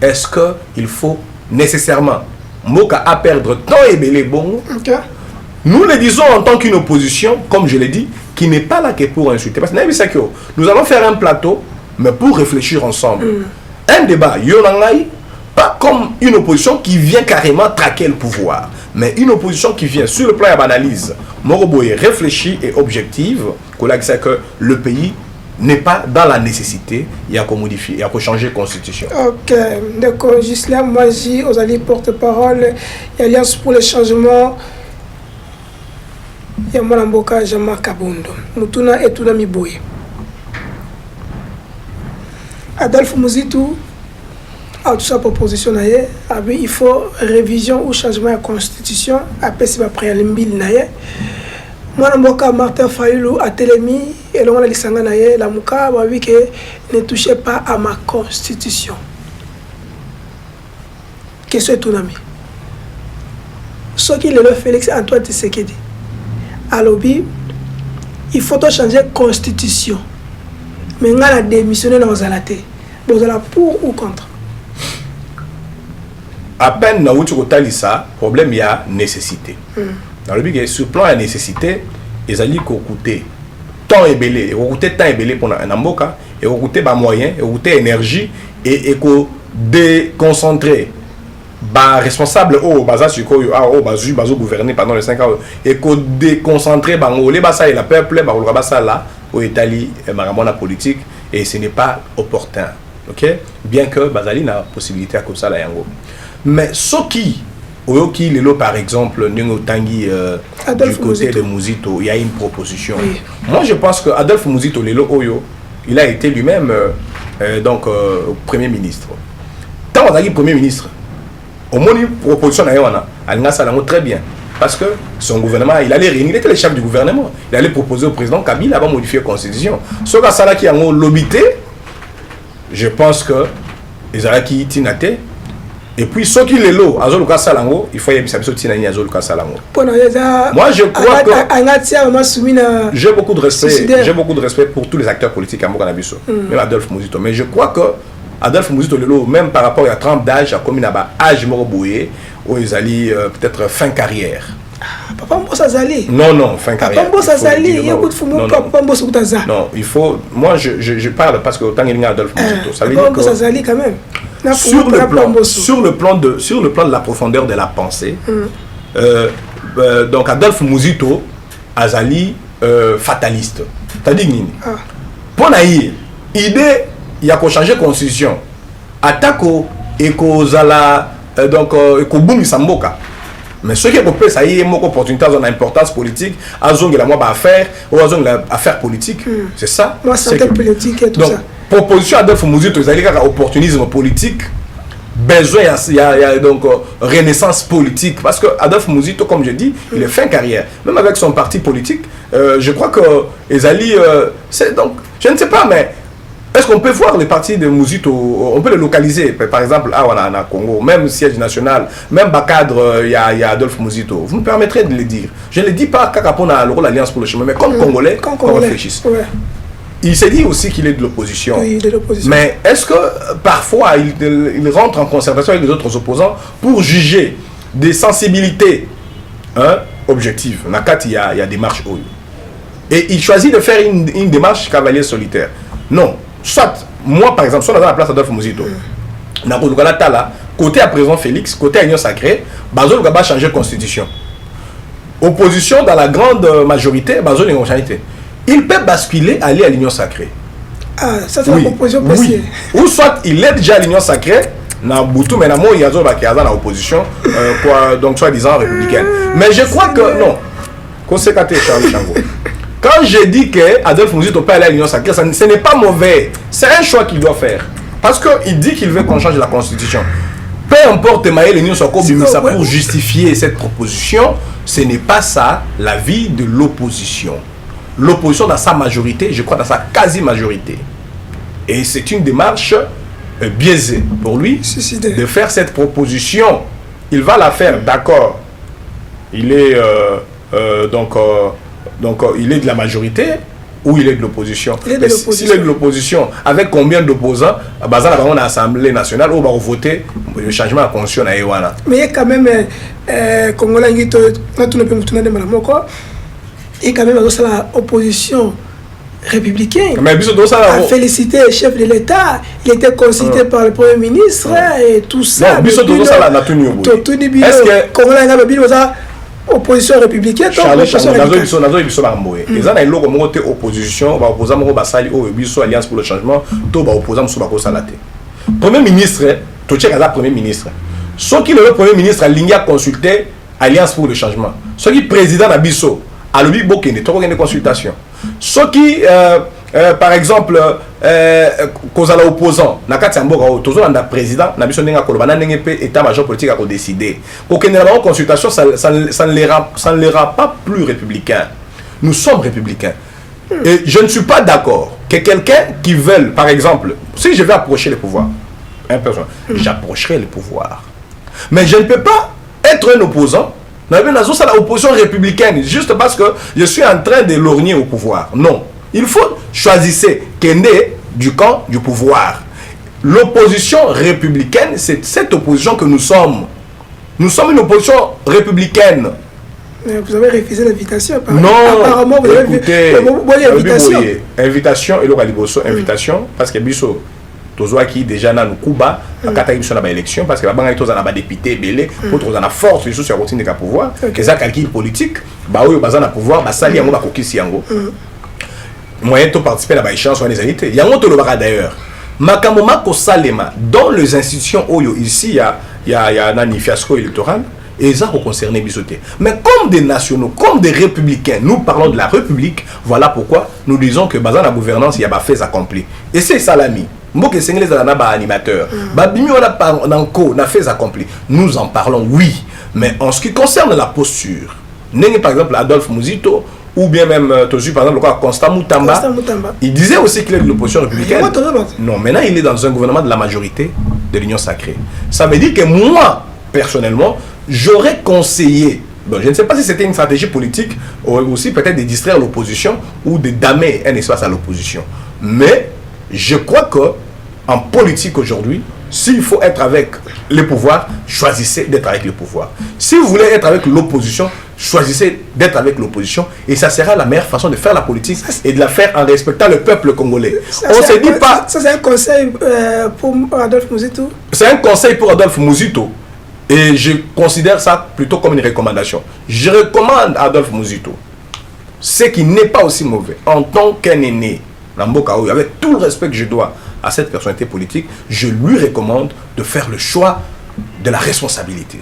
Est-ce qu'il faut nécessairement Moka à perdre temps et belé bon? Nous le disons en tant qu'une opposition, comme je l'ai dit, qui n'est pas là que pour insulter. Parce que nous allons faire un plateau, mais pour réfléchir ensemble. Un débat, Yonangaï, pas comme une opposition qui vient carrément traquer le pouvoir, mais une opposition qui vient sur le plan d'analyse, Moroboye réfléchie et objective, que le pays n'est pas dans la nécessité, il y a qu'à modifier, il y a qu'à changer la constitution. Ok, d'accord. Gisela Mwaji, aux alliés porte-parole, Alliance pour le changement, il y a Mwanamboka Jama Kabondo, Mutuna et Tuna Miboye. Adolphe Muzitu a toute sa proposition, il faut révision ou changement de la constitution, après c'est après l'imbil naie. Mwanamboka Martin Fayulu a télémi et l'on a dit la Mouka a dit que ne touchez pas à ma constitution. Qu'est-ce que tu as mis? Ce qui est le Félix Antoine Tshisekedi. À l'objet, il faut changer de constitution. Mais on a démissionné dans la tête. Vous allez pour ou contre? À peine dans le problème, il y a nécessité. Dans le but que sur le plan de nécessité, ils allaient coûter temps et belé, et coûter temps et belé pour un amboka, et coûter des moyens, et coûter énergie, et déconcentrer. Responsable au bazasu au bazu gouverner pendant les 5 ans et qu'on déconcentrer les basa et la peuple là au Italie la politique et ce n'est pas opportun, ok, bien que Bazali n'a possibilité à comme ça là yango, mais ce qui le lot par exemple Ningo Tanguy du côté de Muzito, il y a une proposition. Oui. Moi je pense que Adolphe Muzito Lelo Oyo, il a été lui-même premier ministre. Tant on a dit premier ministre, au moins une proposition très bien. Parce que son gouvernement, il allait réunir, il était le chef du gouvernement. Il allait proposer au président Kabila avant de modifier la constitution. Ce que qui a lobité, je pense que les Araki Tinate, et puis ceux qui les lots, Azoluka Salango, il faut y avoir Tinani Azoluka Salango. Moi je crois que j'ai beaucoup de respect pour tous les acteurs politiques à Mokanabiso, même Adolphe Muzito. Mais je crois que Adolphe Muzito Lelo, même par rapport à 30 d'âge, comme il a âge Moroboué, où ils allaient peut-être fin carrière. Papa Mbossa Zali. Non, fin carrière. Papa Mbossa Zali, il y a beaucoup de fumeux, Papa Mbossa Koutaza. Non, il faut. Moi, je parle parce que autant il y a Adolphe Muzito. Ça veut Papa dire Mbossa Zali, quand même. sur le plan de la profondeur de la pensée, donc Adolphe Muzito azali fataliste. C'est-à-dire nini? Pour naïe, idée il y a qu'à changer constitution. Attaque et kozala donc ekoboumi samboka. Mais ce qui est peut ça y est une opportunité dans l'importance politique, à zone la moi affaire ou à zone affaire politique, c'est ça. Moi c'est politique et tout donc, ça. Proposition Adolphe Muzito, ils allaient opportunisme politique. Besoin il y a donc renaissance politique parce que Adolphe Muzito, comme je dis, il est fin carrière. Même avec son parti politique, je crois que Ezali, c'est donc je ne sais pas mais est-ce qu'on peut voir les partis de Muzito, on peut les localiser, par exemple, on a Congo, même siège national, même bas cadre, il y a Adolphe Muzito. Vous me permettrez de le dire. Je ne le dis pas qu'Akapon a le rôle l'Alliance pour le chemin, mais comme Congolais, on réfléchisse. Ouais. Il s'est dit aussi qu'il est de l'opposition. Oui, il est de l'opposition. Mais est-ce que parfois il rentre en concertation avec les autres opposants pour juger des sensibilités objectives? Il y a des marches hautes. Et il choisit de faire une démarche cavalier solitaire. Non. Soit, moi par exemple, soit dans la place d'Adolphe Muzito, côté à présent Félix, côté à Union Sacrée, Bazo va changer de constitution. Opposition dans la grande majorité, Bazo n'a pas changé. Il peut basculer, aller à l'Union Sacrée. Ah, ça c'est la proposition possible. Oui. Ou soit il est déjà à l'Union Sacrée, na Boutou, mais il y a dans l'opposition, donc soi-disant républicaine. Mais je crois que non. Conséquenté Charles Chango. Quand je dis que Adolphe Muzito peut aller à l'Union Sacrée, ce n'est pas mauvais. C'est un choix qu'il doit faire. Parce qu'il dit qu'il veut qu'on change la constitution. Peu importe l'Union Sacrée, ça pour justifier cette proposition, ce n'est pas ça l'avis de l'opposition. L'opposition dans sa majorité, je crois dans sa quasi-majorité. Et c'est une démarche biaisée pour lui de faire cette proposition. Il va la faire, d'accord. Il est donc il est de la majorité ou il est de l'opposition. S'il est de l'opposition, avec combien d'opposants, dans l'Assemblée nationale, on va voter le changement de constitution à Ewana. Mais il y a quand même, comme on l'a dit, il y a quand même l'opposition républicaine. Mais a félicité le chef de l'État, il était consulté par le Premier ministre et tout ça. Non, est-ce que opposition républicaine, opposition, alliance pour le changement, Premier ministre, Premier ministre. Ce qui le Premier ministre a consulté Alliance pour le changement. Ce qui président Abisso a le de consultation. Ce qui par exemple cause la opposant na kati mboka toujours na président na biso nenga koloba na ndenge pe état major politique a décider aucune consultation ça ne les rend pas plus républicains. Nous sommes républicains et je ne suis pas d'accord que quelqu'un qui veut par exemple si je vais approcher le pouvoir j'approcherai le pouvoir mais je ne peux pas être un opposant dans la opposition républicaine juste parce que je suis en train de lorgner au pouvoir. Non. Il faut choisir Kende du camp du pouvoir. L'opposition républicaine, c'est cette opposition que nous sommes. Nous sommes une opposition républicaine. Mais vous avez refusé l'invitation. Non, apparemment vous avez refusé l'invitation. Invitation et invitation parce que Bisso Tozoa qui déjà na Nukuba a kata biso na ba élection parce que la banque toza na ba député belé pour toza na force les sur routine de pouvoir que ça calcul politique ba oyo baza na pouvoir ba sali yango ba kokisi yango moyen de participer à la échéance ou à les années. Il y a un autre d'ailleurs. Makamoma Kosalema, dans les institutions ici, il y a un fiasco électoral, et ça concerne Bisoté. Mais comme des nationaux, comme des républicains, nous parlons de la République, voilà pourquoi nous disons que dans la gouvernance, il y a des faits accomplis. Et c'est ça l'ami. Mboke Senglez a un animateur. Babimi on a fait accompli. Nous en parlons, oui. Mais en ce qui concerne la posture, par exemple Adolphe Muzito, ou bien même Tozu, par exemple, Constant Moutamba, il disait aussi qu'il est de l'opposition républicaine. Non, maintenant il est dans un gouvernement de la majorité de l'Union Sacrée. Ça veut dire que moi, personnellement, j'aurais conseillé, bon, je ne sais pas si c'était une stratégie politique, ou aussi peut-être de distraire l'opposition ou de damer un espace à l'opposition. Mais je crois que en politique aujourd'hui, s'il faut être avec le pouvoir, choisissez d'être avec le pouvoir. Si vous voulez être avec l'opposition, choisissez d'être avec l'opposition. Et ça sera la meilleure façon de faire la politique et de la faire en respectant le peuple congolais. Ça, on se dit pas... Ça, c'est un conseil pour Adolphe Muzito. C'est un conseil pour Adolphe Muzito. Et je considère ça plutôt comme une recommandation. Je recommande à Adolphe Muzito, ce qui n'est pas aussi mauvais, en tant qu'un aîné, avec tout le respect que je dois à cette personnalité politique, je lui recommande de faire le choix de la responsabilité.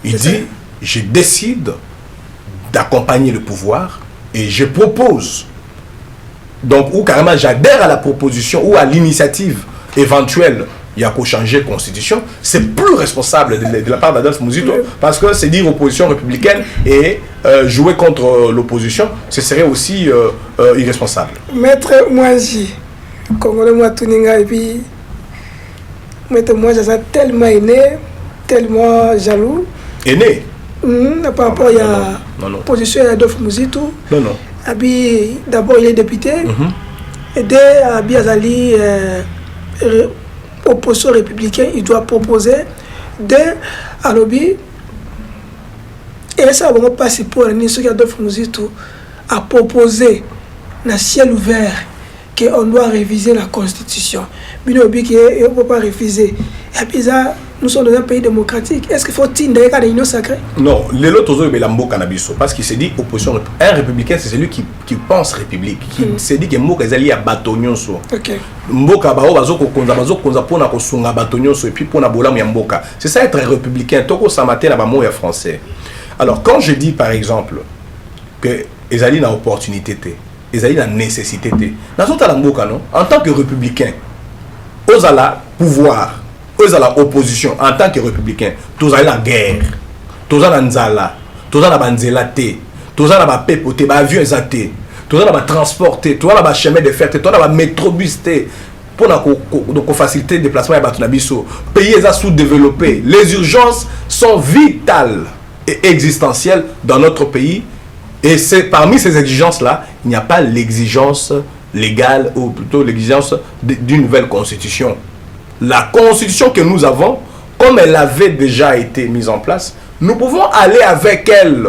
Il dit, je décide d'accompagner le pouvoir et je propose, donc, ou carrément j'adhère à la proposition ou à l'initiative éventuelle, il y a qu'au changer de constitution, c'est plus responsable de la part d'Adolphe Muzito, parce que c'est dire opposition républicaine et jouer contre l'opposition, ce serait aussi irresponsable. Maître Mwangi, Congolais Mwatuninga, et puis Maître Mwangi, ça tellement aîné, tellement jaloux. Aîné par rapport à la position d'Adolphe Muzito. Non, non. D'abord, il est député. Et dès Abi Azali, opposition républicaine, il doit proposer dès Alobi. Et ça va passer pour ce qu'Adolphe Muzito a proposé dans le ciel ouvert qu'on doit réviser la constitution. Mais on ne peut pas réviser. Et puis ça, nous sommes dans un pays démocratique. Est-ce qu'il faut tindre à l'union sacrée? Non, les autres ont lambo cannabis parce qu'il s'est dit opposition. Un républicain, c'est celui qui pense république, qui s'est dit que Mboka est à Batonionso. Mboka bao bazo konza pona ko sunga Batonionso et puis pona bolam ya Mboka. C'est ça être républicain. Toko samate na ba mot ya français. Alors quand je dis par exemple que ezali na opportunité té, ezali na nécessité té. Dans tout à la Mboka non, en tant que républicain, ozala pouvoir. Eux à la opposition en tant que républicain, tous à la guerre, tous à la nzala, tous à la banzela, tous à la pépoté, avion exaté, tous à la transporter, tous à la chemin de fer, tous à la métrobus pour faciliter le déplacement à Batunabiso. Pays est sous-développé. Les urgences sont vitales et existentielles dans notre pays. Et c'est parmi ces exigences-là, il n'y a pas l'exigence légale ou plutôt l'exigence d'une nouvelle constitution. La constitution que nous avons, comme elle avait déjà été mise en place, nous pouvons aller avec elle.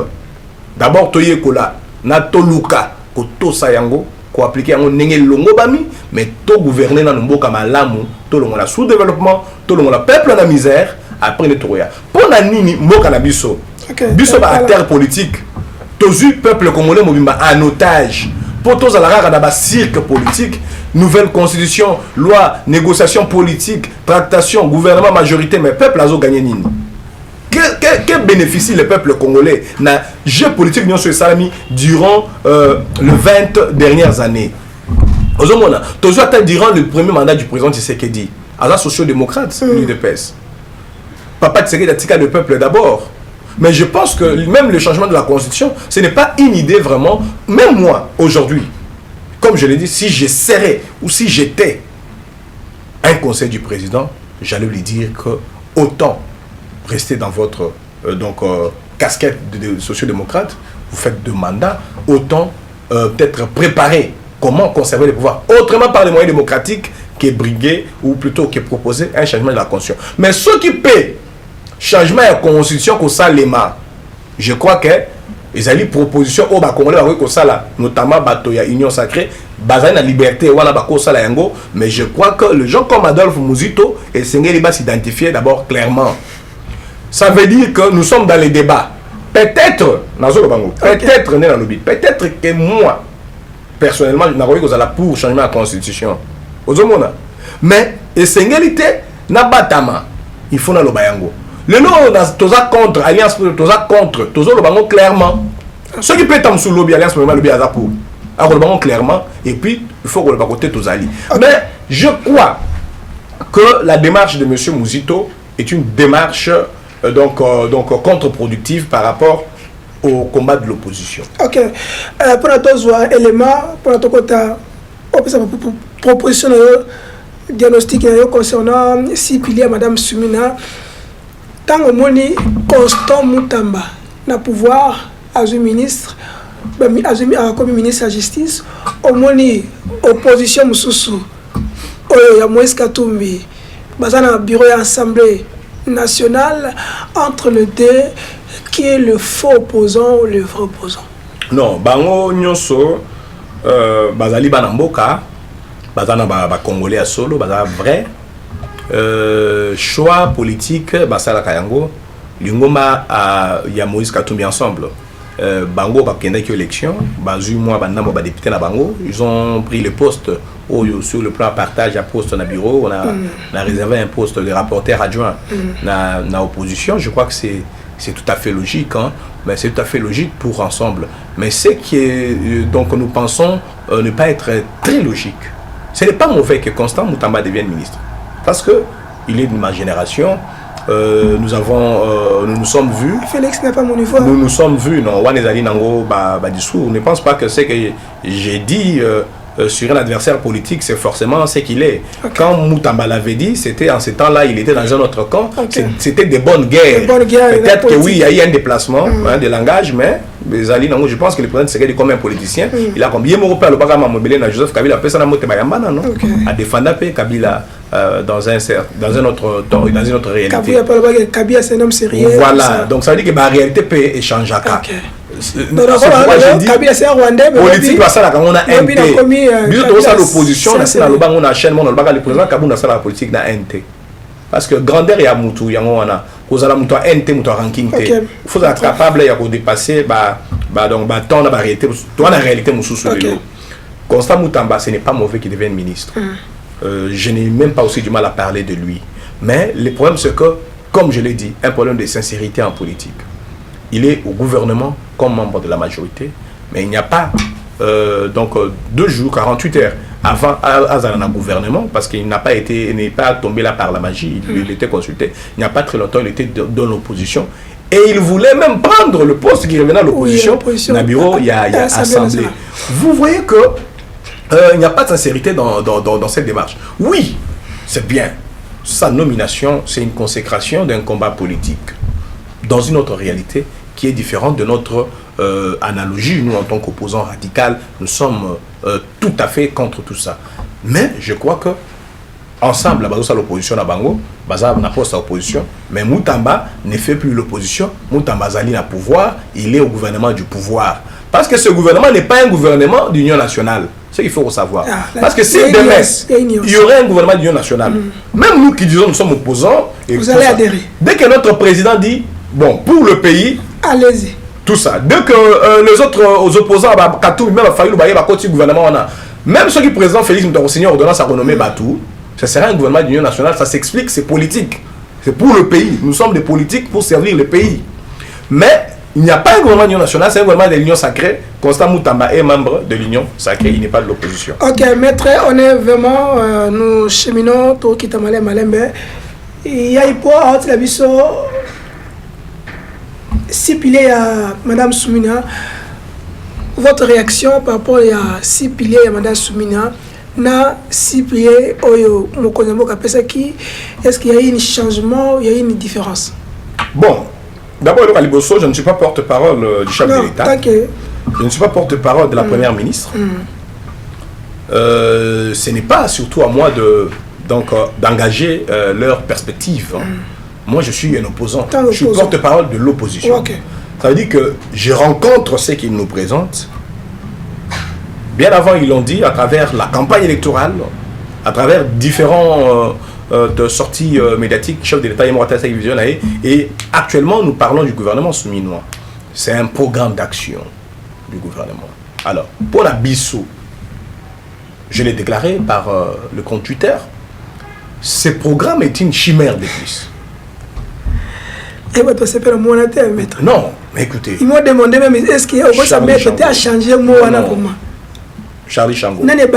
D'abord, Toye Kola, Natoluka, Koto Sayango, ko appliquer un nenge longo bami, mais to gouverner dans Mboka malamu, to longo la sous-développement, to longo la peuple en misère, après le Toya. Pour nani Mboka na biso, biso ba terre politique, tozu peuple congolais mobimba en otage. Pour tous à la rare d'abord cirque politique. Nouvelle constitution, loi, négociation politique, tractation, gouvernement majorité, mais peuple a gagné nini. Que bénéficie le peuple congolais dans le jeu politique durant les 20 dernières années? Durant le premier mandat du président Tshisekedi, à la social-démocrate, l'UDPS. Papa Tshisekedi a tika le peuple d'abord. Mais je pense que même le changement de la constitution, ce n'est pas une idée vraiment. Même moi, aujourd'hui, comme je l'ai dit, si je serais ou si j'étais un conseil du président, j'allais lui dire que autant rester dans votre casquette de social-démocrate, vous faites 2 mandats, autant peut-être préparer comment conserver le pouvoir autrement par les moyens démocratiques qui est brigué ou plutôt qui est proposé un changement de la constitution. Mais ceux qui paient changement de la constitution comme ça, je crois que les alliés propositions au Congolais notamment Batoya Union Sacrée, basée la liberté mais je crois que les gens comme Adolphe Muzito et Sengeli va s'identifier d'abord clairement. Ça veut dire que nous sommes dans les débats. Peut-être que moi personnellement je n'aurais pas pour changement de la constitution. Mais Sengeli na batama il faut na lo bayango. Le nom toza contre alliance toza contre toza le bango clairement. Ceux qui peuvent être sous lobby alliance pour le lobby à pour. Alors le bango clairement et puis il faut que le côté tozali. Mais je crois que la démarche de monsieur Muzito est une démarche contre-productive par rapport au combat de l'opposition. OK. Pour notre élément pour notre côté proposition diagnostic concernant 6 piliers madame Sumina. Tant que moni Constant Mutamba na pouvoir as un ministre comme ministre de la justice au moni opposition mususu oyo ya Moïse Katumbi Bazana bureau et assemblée nationale entre les deux, qui est le faux opposant ou le vrai opposant? Non, bango nyonso bazali banamboka, bazana ba congolais à solo, bazana vrai choix politique basala kayango, lingoma ya Moïse Katumbi ensemble. Bango bakenda qui élection, bazu moi bandamo ba député na bango, ils ont pris le poste sur le plan partage à poste na bureau, on a réservé un poste de rapporteur adjoint na opposition. Je crois que c'est tout à fait logique, hein, mais c'est tout à fait logique pour ensemble. Mais ce qui est donc nous pensons ne pas être très logique. Ce n'est pas mauvais que Constant Moutamba devienne ministre, parce que il est de ma génération. Nous nous sommes vus. Félix n'est pas mon niveau. Nous nous sommes vus, non. Wanezali Nango discours. Ne pense pas que ce que j'ai dit sur un adversaire politique, c'est forcément ce qu'il est. Okay. Quand Moutamba l'avait dit, c'était en ce temps-là, il était dans un autre camp. Okay. C'était des bonnes guerres. Peut-être que oui, il y a eu un déplacement de langage, mais Zali Nango, je pense que le président Tshisekedi comme un politicien, il a combien de temps à Joseph Kabila, a défendu Kabila. Dans une autre réalité. Kabila c'est un homme sérieux. Voilà, donc ça veut dire que la réalité peut échanger. Kabila c'est un Rwandais. Politique, on a un l'opposition, on a chaîne, le président Kabila a la politique dans NT. Parce que grandeur et Amoutou, il y a un NT, un ranking. Il faut être capable de dépasser la réalité. La réalité, Constant Moutamba, ce n'est pas mauvais qu'il devienne ministre. Je n'ai même pas aussi du mal à parler de lui. Mais le problème, c'est que, comme je l'ai dit, un problème de sincérité en politique. Il est au gouvernement comme membre de la majorité, mais il n'y a pas 2 jours, 48 heures avant Azalana gouvernement, parce qu'il n'a pas tombé là par la magie, il était consulté. Il n'y a pas très longtemps, il était dans l'opposition. Et il voulait même prendre le poste qui revenait à l'opposition. Dans le bureau, il y a assemblée. Vous voyez que il n'y a pas de sincérité dans cette démarche. Oui, c'est bien. Sa nomination, c'est une consécration d'un combat politique dans une autre réalité qui est différente de notre analogie. Nous, en tant qu'opposants radicaux, nous sommes tout à fait contre tout ça. Mais je crois que ensemble, la l'opposition à Bango, Baza n'a pas sa opposition, mais Moutamba ne fait plus l'opposition. Moutamba Zali n'a pouvoir, il est au gouvernement du pouvoir. Parce que ce gouvernement n'est pas un gouvernement d'union nationale. C'est ce qu'il faut savoir. Parce que si demain, il y aurait un gouvernement d'union nationale, même nous qui disons nous sommes opposants, vous allez adhérer. Dès que notre président dit, bon, pour le pays, allez-y. Tout ça. Dès que les autres opposants, Katou, même Fayou, le gouvernement, même ceux qui présentent Félix Moutarossigny ordonnance à renommer Batou, ce serait un gouvernement d'union nationale, ça s'explique, c'est politique. C'est pour le pays. Nous sommes des politiques pour servir le pays. Mais il n'y a pas un gouvernement d'union nationale, c'est un gouvernement de l'union sacrée. Constant Moutamba est membre de l'union sacrée, il n'est pas de l'opposition. Ok, maître, on est vraiment, nous cheminons, tout qui t'a malé, malembe. Il y a eu pas, entre la biso, si piliers à Madame Soumina, votre réaction par rapport à si piliers à Madame Soumina, na si piliers au Mokonambo Kapesa qui, est-ce qu'il y a eu un changement, il y a eu une différence? Bon. D'abord, je ne suis pas porte-parole du chef de l'État. Je ne suis pas porte-parole de la première ministre. Ce n'est pas surtout à moi d'engager leur perspective. Moi, je suis un opposant. Je suis porte-parole de l'opposition. Ça veut dire que je rencontre ceux qu'ils nous présentent. Bien avant, ils l'ont dit, à travers la campagne électorale, à travers différents de sorties médiatiques, chef de l'État et actuellement nous parlons du gouvernement souminois. C'est un programme d'action du gouvernement. Alors, pour la Bissou, je l'ai déclaré par le compte Twitter, ce programme est une chimère de plus. Non, mais écoutez. Ils m'ont demandé même, est-ce qu'il y a un changé le mot comment? Charlie Chango. Le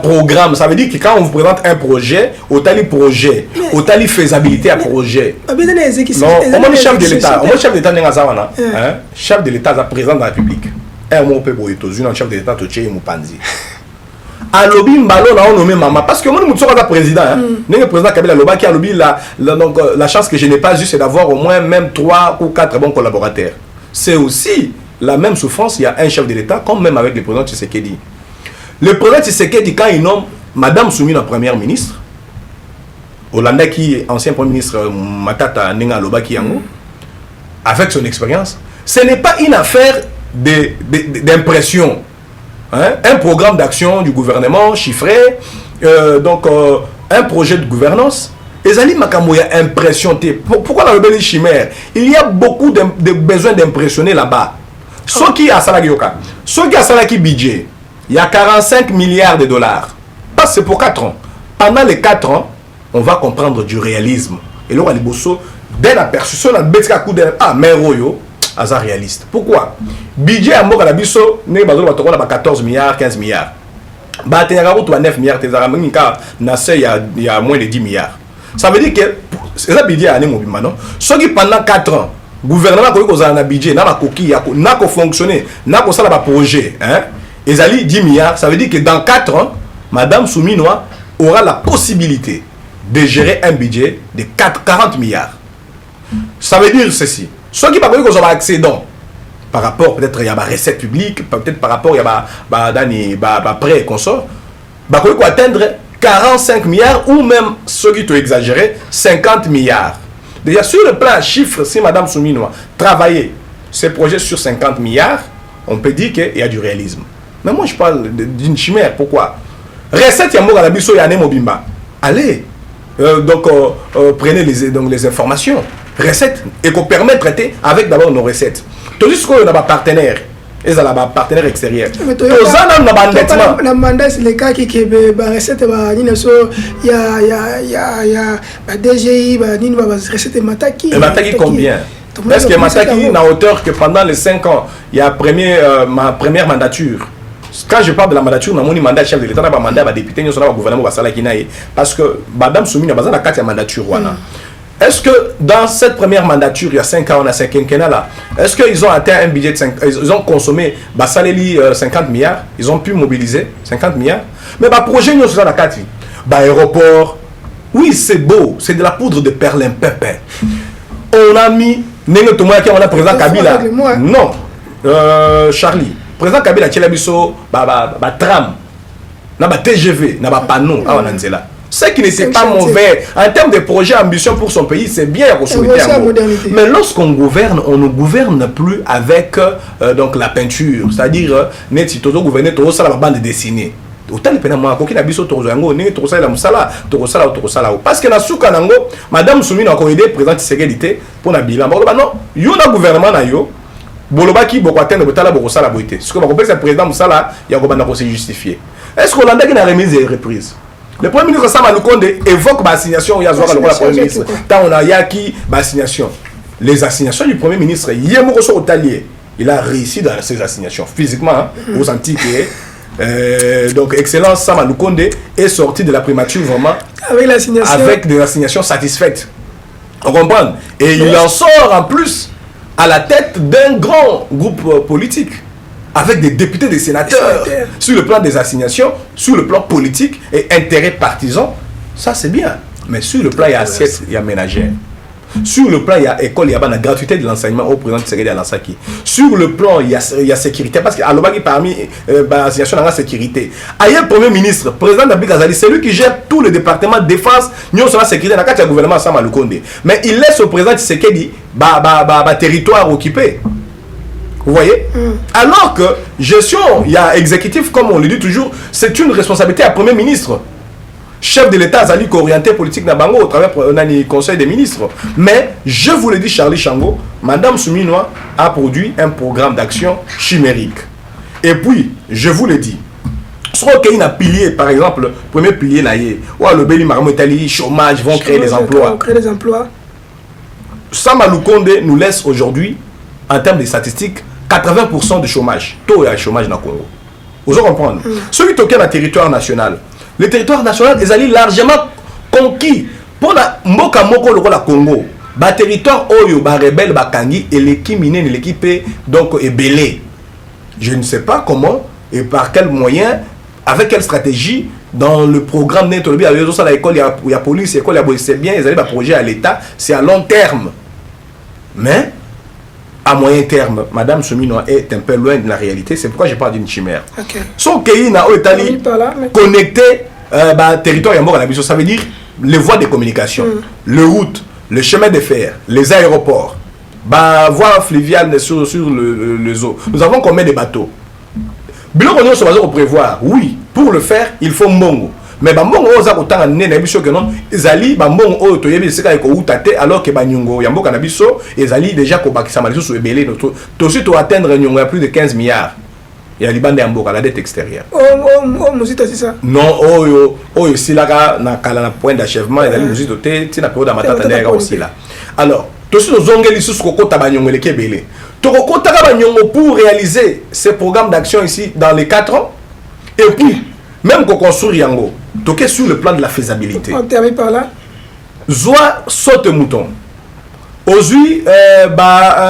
programme, ça veut dire que quand on vous présente un projet, autant les projets, autant les faisabilité à projet. Non, on est chef de l'État. On est chef de l'État chef de l'État, président de la République. Un mot peut pour un chef de l'État, tu es Moupanzi. À lobby Mbalo, on nommé maman. Parce que moi, je suis président. Le président Kabila Loba qui a lobby la chance que je n'ai pas eue, c'est d'avoir au moins même 3 ou 4 bons collaborateurs. C'est aussi la même souffrance, il y a un chef de l'État, comme même avec le président Tshisekedi. Le président Tshisekedi, quand il nomme Madame Soumina, première ministre, Hollanda qui est ancien premier ministre Matata Nenga Lobaki Yango, avec son expérience, ce n'est pas une affaire d'impression. Hein? Un programme d'action du gouvernement chiffré, un projet de gouvernance. Et Zali Makambo, il y a impression. Pourquoi la rebelle chimère? Il y a beaucoup de besoin d'impressionner là-bas. Ce qui a Salaki Yoka, ce qui a Salaki budget, il y a 45 milliards de dollars. Parce que c'est pour 4 ans. Pendant les 4 ans, on va comprendre du réalisme. Et là, on a dès la perception, on a un coup de mais Royo, hasard réaliste. Pourquoi? Budget à Moka Labiso, il y a 14 milliards, 15 milliards. Il y a 9 milliards, il y a moins de 10 milliards. Ça veut dire que c'est ça budget à Némobima, non? Ce qui pendant 4 ans, le gouvernement a un budget, n'a pas fonctionné, n'a pas un projet, hein? Et ça dit 10 milliards, ça veut dire que dans 4 ans, Madame Souminois aura la possibilité de gérer un budget de 40 milliards. Ça veut dire ceci. Ceux qui parlent qu'ils ont un excédent par rapport peut-être il y a des recettes publiques, peut-être par rapport il y a prêts et consorts, ils vont atteindre 45 milliards ou même ceux qui ont exagéré 50 milliards. Déjà sur le plan chiffre, si Madame Souminois travaillait ces projets sur 50 milliards, on peut dire qu'il y a du réalisme. Mais moi je parle d'une chimère. Pourquoi? Recette il y a mot à la biso il y a Mobimba. Allez, prenez les informations. Recettes et qu'on permet de traiter avec d'abord nos recettes. Tandis qu'on a des partenaires. Ils ont des partenaires extérieurs. Le mandat, c'est le cas qui est recette, il y a DGI, il y a recette Mataki. Et Mataki combien? Est-ce que Mataki n'a hauteur que pendant les 5 ans, il y a ma première mandature? Quand je parle de la mandature, on a mon mandat chef de l'État, on a mandat de député, on a un gouvernement, parce que Madame Soumina a la mandature. Est-ce que dans cette première mandature, il y a 5 ans, on a 5 quinquennats là, est-ce qu'ils ont atteint un budget de 5, ils ont consommé 50 milliards, ils ont pu mobiliser 50 milliards? Mais le projet, nous sommes dans la carte. Aéroport, oui, c'est beau, c'est de la poudre de perlimpinpin. On a mis, on a président Kabila. Non, Charlie. Président Kabila a biso tram, na TGV, na panneau à Wananzela. Ce qui n'était pas mauvais en termes de projets ambition pour son pays, c'est bien mais lorsqu'on gouverne, on ne gouverne plus avec la peinture, c'est-à-dire net tout gouverner tout ça la bande dessinée. Autant les pénamment qui n'a biso tout yango ne tout ça la musala tout ça parce que na suka nango Madame Soumina a aidé président sécurité pour na bilan. Non, yo na gouvernement na yo Bolobaki beaucoup atteindre botala beaucoup ça la beauté. Ce que va comprendre c'est président Moussala, il y a beaucoup de se justifier. Est-ce qu'on a une remise des reprises? Le Premier ministre Sama Lukonde évoque l'assignation, il y a le Premier ministre. Tant on a yaki l'assignation. Les assignations du Premier ministre, il a réussi dans ses assignations physiquement, aux antiques. Donc Excellence Sama Lukonde est sorti de la primature vraiment avec des assignations satisfaites. On comprend? Et il en sort en plus à la tête d'un grand groupe politique, avec des députés, des sénateurs, sur le plan des assignations, sur le plan politique et intérêt partisan, ça c'est bien. Mais sur le plan, il y a assiette, il y a ménagère. Sur le plan, il y a école, il y a la gratuité de l'enseignement au président Tshisekedi à l'Ansaki. Sur le plan, il y a sécurité, parce qu'à l'Obagi, parmi l'assignation, il y a la sécurité. Ailleurs, Premier ministre, président Nabi Gazali, c'est lui qui gère tout le département de défense, nous sommes la sécurité, dans le gouvernement Sama Lukonde. Mais il laisse au président Tshisekedi territoire occupé. Vous voyez? Alors que gestion, il y a exécutif, comme on le dit toujours, c'est une responsabilité à Premier ministre. Chef de l'État, Zali, orienté politique Nabango au travers du Conseil des ministres. Mais, je vous le dis, Charlie Chango, Madame Souminois a produit un programme d'action chimérique. Et puis, je vous le dis, soit qu'il y a un pilier, par exemple, le premier pilier, là, le Béli Maramo Italie, chômage, vont créer des emplois. Sama Lukonde nous laisse aujourd'hui, en termes de statistiques, 80% de chômage. Taux et chômage dans le Congo. Vous comprenez? Ceux qui toquent dans le territoire national, le territoire national est allé largement conquis. Pour la Mboka Moko le Congo, le territoire Oyo, le rebelle, le Kangi, et l'équipe minière, l'équipe donc est belée. Je ne sais pas comment et par quel moyen, avec quelle stratégie, dans le programme Netolobi, il y a l'école, il y a police, l'école, c'est bien, ils arrivent à projet à l'État, c'est à long terme. Mais, à moyen terme, Madame Souminois est un peu loin de la réalité, c'est pourquoi je parle d'une chimère. Son pays n'a pas été connecté territoire Yamboka na biso, ça veut dire les voies de communication, les routes, le chemin de fer, les aéroports, voies fluviales sur les eaux. Nous avons combien de bateaux? Biloko nous sommes prévoir. Oui, pour le faire, il faut mbongo. Mais mbongo oza kotanga nene biso que non, ezali mbongo o toyebi seka ko utate alors que nyongo Yamboka na biso ezali déjà ko bakisa maliso so ebele notre to surtout atteindre nyongo à plus de 15 milliards. Il y a Liban Yamboka la dette extérieure. Nous c'est ça. Non, silaka na kala na point d'achèvement, ezali nous doté tina période à matata aussi là. Alors, to sur zongeli sous kokota banyongo le kebele. To kokota banyongo pour réaliser ces programmes d'action ici dans les 4 ans. Et puis même qu'on construit yango, toqué sur le plan de la faisabilité. On termine par là. Zoa saute mouton. Aujourd'hui,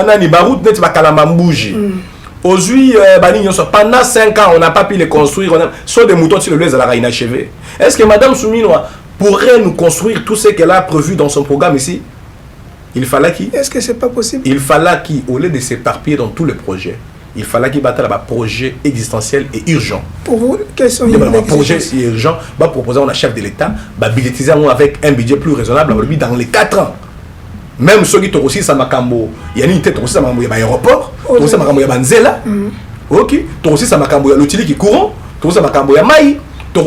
nani baroute net bakalamba mbouji. Aujourd'hui, pendant 5 ans, on n'a pas pu les construire. Soit des moutons sur le lieu, elle a inachevé. Est-ce que Madame Souminoa pourrait nous construire tout ce qu'elle a prévu dans son programme ici? Il fallait qui? Est-ce que c'est pas possible? Il fallait qui, au lieu de s'éparpiller dans tous les projets, il fallait qu'il batte un projet existentiel et urgent. Pour vous, quels sont les projets urgents? Proposer à un chef de l'État, budgétiser avec un budget plus raisonnable dans les 4 ans. Même ceux qui ont aussi ça makambo, il y a une tête aussi ça makambo, il y a aéroport, aussi ça makambo, il y a banzela, ok, aussi ça makambo, il y a l'outil qui courant, aussi ça makambo, il y a maï,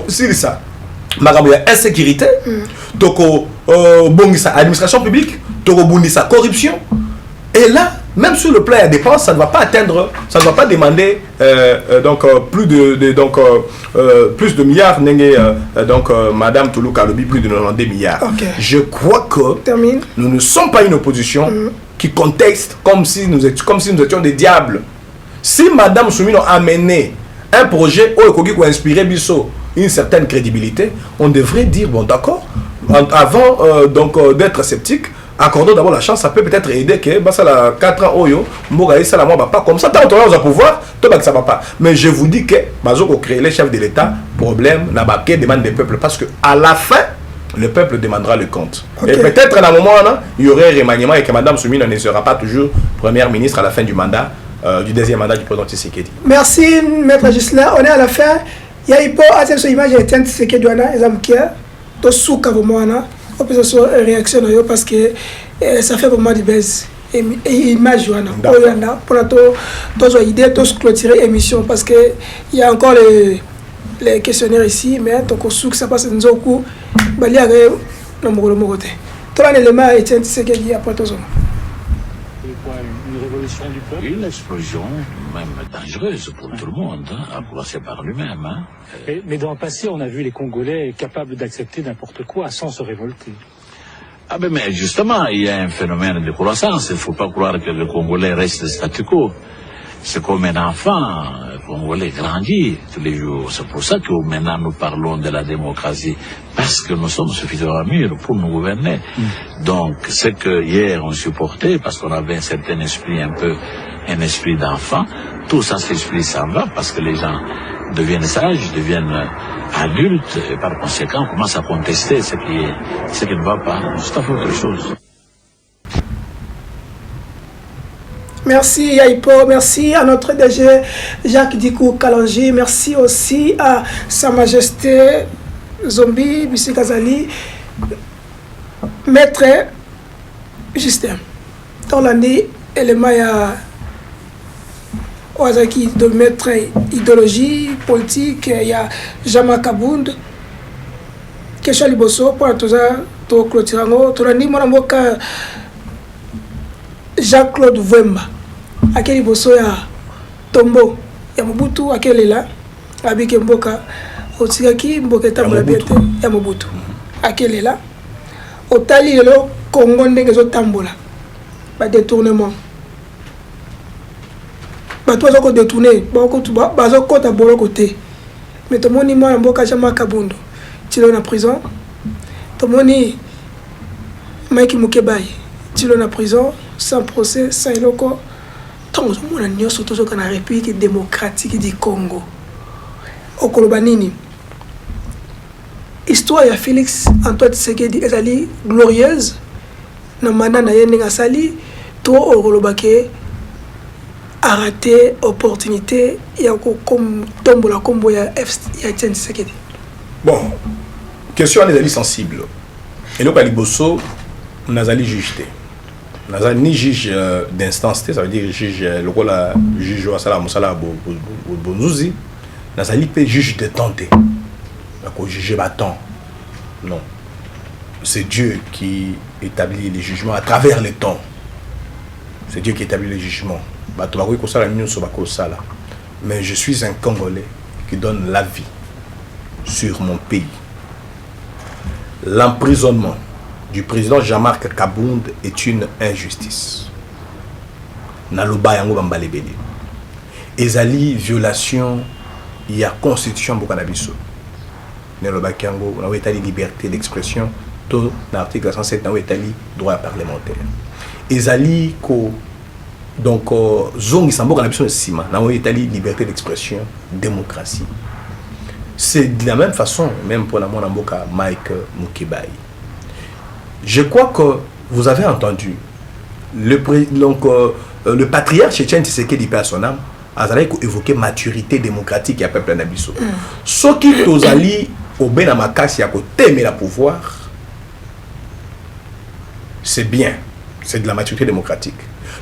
aussi ça makambo, il y a insécurité, toko bongisa administration publique, toko bongisa corruption, et là. Même sur le plan des dépenses, ça ne va pas atteindre, ça ne va pas demander plus de milliards. Madame Toulou Kalobi, plus de 90 milliards. Okay. Je crois que nous ne sommes pas une opposition qui conteste comme si nous étions des diables. Si Madame Soumino a mené un projet qui a inspiré Bisso une certaine crédibilité, on devrait dire, bon d'accord, avant d'être sceptique, accordons d'abord la chance, ça peut peut-être aider que ça la 4 ans oyo mboga ça la moi pas comme ça tant on a pouvoir tout ça va pas, mais je vous dis que bazoko créer les chefs de l'État problème n'a pas que demande des peuples parce que à la fin le peuple demandera le compte. Okay. Et peut-être à un moment là il y aurait remaniement et que Madame Soumino ne sera pas toujours première ministre à la fin du mandat du deuxième mandat du président Tshisekedi. Merci maître Gislain, on est à la fin. Il y a une image de Tshisekedi wana ezamkia to souka bomana. On peut se réactionner parce que ça fait vraiment du buzz. Et image, pour la idée de clôturer l'émission parce qu'il y a encore les questionnaires ici, mais donc on sait que ça passe dans un coup. Il y a un élément et tiens, c'est qu'il y a pas de zone. Une révolution du peuple? Une explosion, même dangereuse pour tout le monde, à commencer par lui-même. Mais dans le passé, on a vu les Congolais capables d'accepter n'importe quoi sans se révolter. Ah ben mais justement, il y a un phénomène de croissance. Il ne faut pas croire que le Congolais reste statu quo. C'est comme un enfant, le Congolais grandit tous les jours. C'est pour ça que maintenant nous parlons de la démocratie. Parce que nous sommes suffisamment mûrs pour nous gouverner. Donc, ce que hier on supportait, parce qu'on avait un certain esprit, un esprit d'enfant, tout ça, cet esprit s'en va parce que les gens deviennent sages, deviennent adultes, et par conséquent, on commence à contester ce qui ne va pas. C'est autre chose. Merci Yaipo, merci à notre DG Jacques Dikou Kalanji, merci aussi à Sa Majesté Zombi Bissi Kazali, Maître Justin. Dans l'année, élément il y a Oazaki de maître idéologie politique, il y a Jama Kabound, Kesha Liboso, pour tout ça, tout clôturango, tout l'année, mon amour, Jacques-Claude Vwemba. Akeli boso ya Tombo ya Mobutu akeli la abike mboka otikaki mboka tambola biete ya Mobutu akeli la otali lelo Congo ndenge zo tambola ba détournement ba to zo ko détourner ba zo kota bolo côté mais tomoni mo mboka Jama Kabundo tilo na prison tomoni Mike Mukebai tilo na prison sans procès sans eloko. On a nié surtout dans la République démocratique du Congo. Au Kolobanini, histoire de Félix Antoine Tshisekedi est glorieuse. Na mana na yene ngasali to au Kolobake a raté opportunité ya ko comme tombola combo ya Tshisekedi. Bon, question est sensible. Et donc, à Liboso, nous avons juge. Nous avons ni juge d'instance, ça veut dire juge, le rôle juge au Salam Moussala Bonzouzi. Nous avons juge de tenter. Donc, juge battant. Non. C'est Dieu qui établit les jugements à travers le temps. C'est Dieu qui établit les jugements. Mais je suis un Congolais qui donne la vie sur mon pays. L'emprisonnement du président Jean-Marc Kabound est une injustice. Naloba yango bambalebele. Ezali violation il y a constitution bokanabiso. Naloba kango na wetali liberté d'expression to l'article 107 na wetali droit parlementaire. Ezali ko donc zongi samboka na biso sima na wetali liberté d'expression, démocratie. C'est de la même façon, même pour la Mboka Mike Mukebai. Je crois que vous avez entendu le patriarche Etienne Tshisekedi paix à son âme a évoqué maturité démocratique à peuple nabiso. Ce qui tozali au Benamakasi à côté mais la pouvoir, c'est bien, c'est de la maturité démocratique.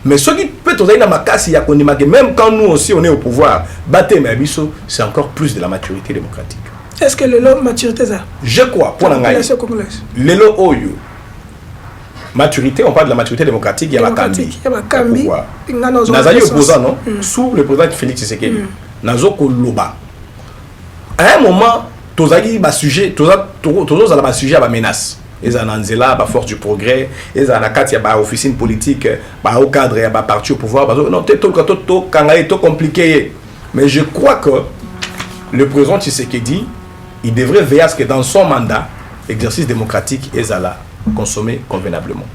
Mais ce qui peut tozali na makasi ya konimake même quand nous aussi on est au pouvoir, baté mais abiso, c'est encore plus de la maturité démocratique. Est-ce que le lot maturité ça? Je crois pour l'angaï. Le lot oyo maturité, on parle de la maturité démocratique, il y a la Kambi. Nazali opposant, non? Sous le président Félix Tshisekedi. Nazoko Loba. À un moment, tozali ba sujet, tozo za ba sujet ba menace. Ils en anzela ba force du progrès, ils en akati ba officine politique, ba au cadre ba parti au pouvoir, non, to kangaï to compliqué. Mais je crois que le président Tshisekedi, il devrait veiller à ce que dans son mandat, exercice démocratique est à consommer convenablement.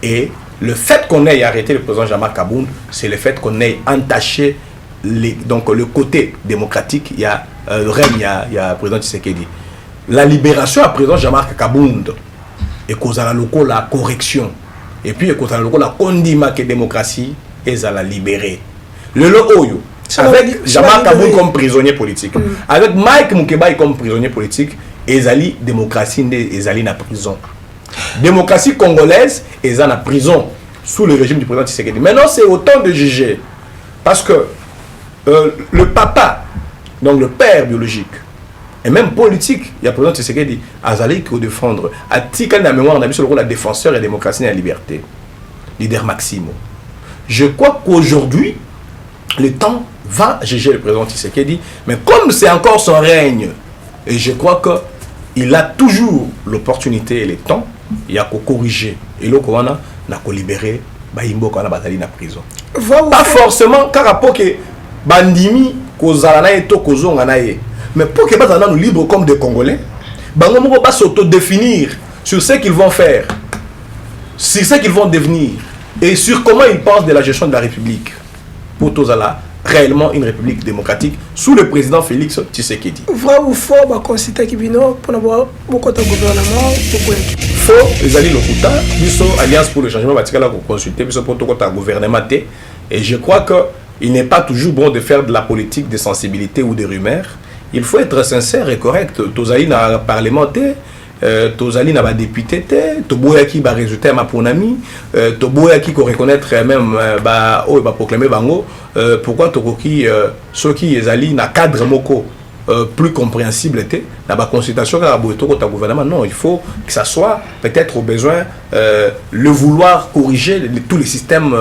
Et le fait qu'on ait arrêté le président Jean-Marc Kabound, c'est le fait qu'on ait entaché donc le côté démocratique. Il y a le règne, il y a le président Tshisekedi. La libération à président Jean-Marc Kabound et cause à la loco la correction. Et puis cause à la loco la condiment que démocratie est à la libérer. Le oyo avec Jean-Marc Kabound comme prisonnier politique, avec Mike Mukebai comme prisonnier politique, Ezali démocratie Ezali na prison. Démocratie congolaise est en prison sous le régime du président Tshisekedi. Maintenant, c'est autant de juger. Parce que le papa, donc le père biologique, et même politique, il y a le président Tshisekedi, Azali qui défendre, à Tikal la mémoire, on a vu sur le rôle de défenseur et la démocratie et la liberté. Leader Maximo. Je crois qu'aujourd'hui, le temps va juger le président Tshisekedi, mais comme c'est encore son règne, et je crois qu'il a toujours l'opportunité et le temps, il y a qu'à corriger. Et là, on a libéré Baimbo quand on a battu la prison. Pas forcément, car pour que Bandimi, Kozalana et Tokozonganaye, mais pour que Bazana nous libre comme des Congolais, Bango ne peut pas s'autodéfinir sur ce qu'ils vont faire, sur ce qu'ils vont devenir, et sur comment ils pensent de la gestion de la République. Pour Tozala, réellement une république démocratique sous le président Félix Tshisekedi. Vrai ou faux, bah considérer Kibino pour avoir beaucoup de gouvernement. Faux, les alliés Lokuta, biso alliance pour le changement vertical pour consulter biso pour tout gouvernement. Et je crois que il n'est pas toujours bon de faire de la politique de sensibilité ou de rumeurs. Il faut être sincère et correct. Tozali na parlementaire, Tozali na ba député, Toboya qui va résulter ma ponami, Toboya qui ko reconnaître même ba o ba proclamer bango. Pourquoi Tokoki ceux qui ezali na cadre moko plus compréhensible était dans la consultation de la gouvernement. Non, il faut que ça soit peut-être au besoin le vouloir corriger tous les systèmes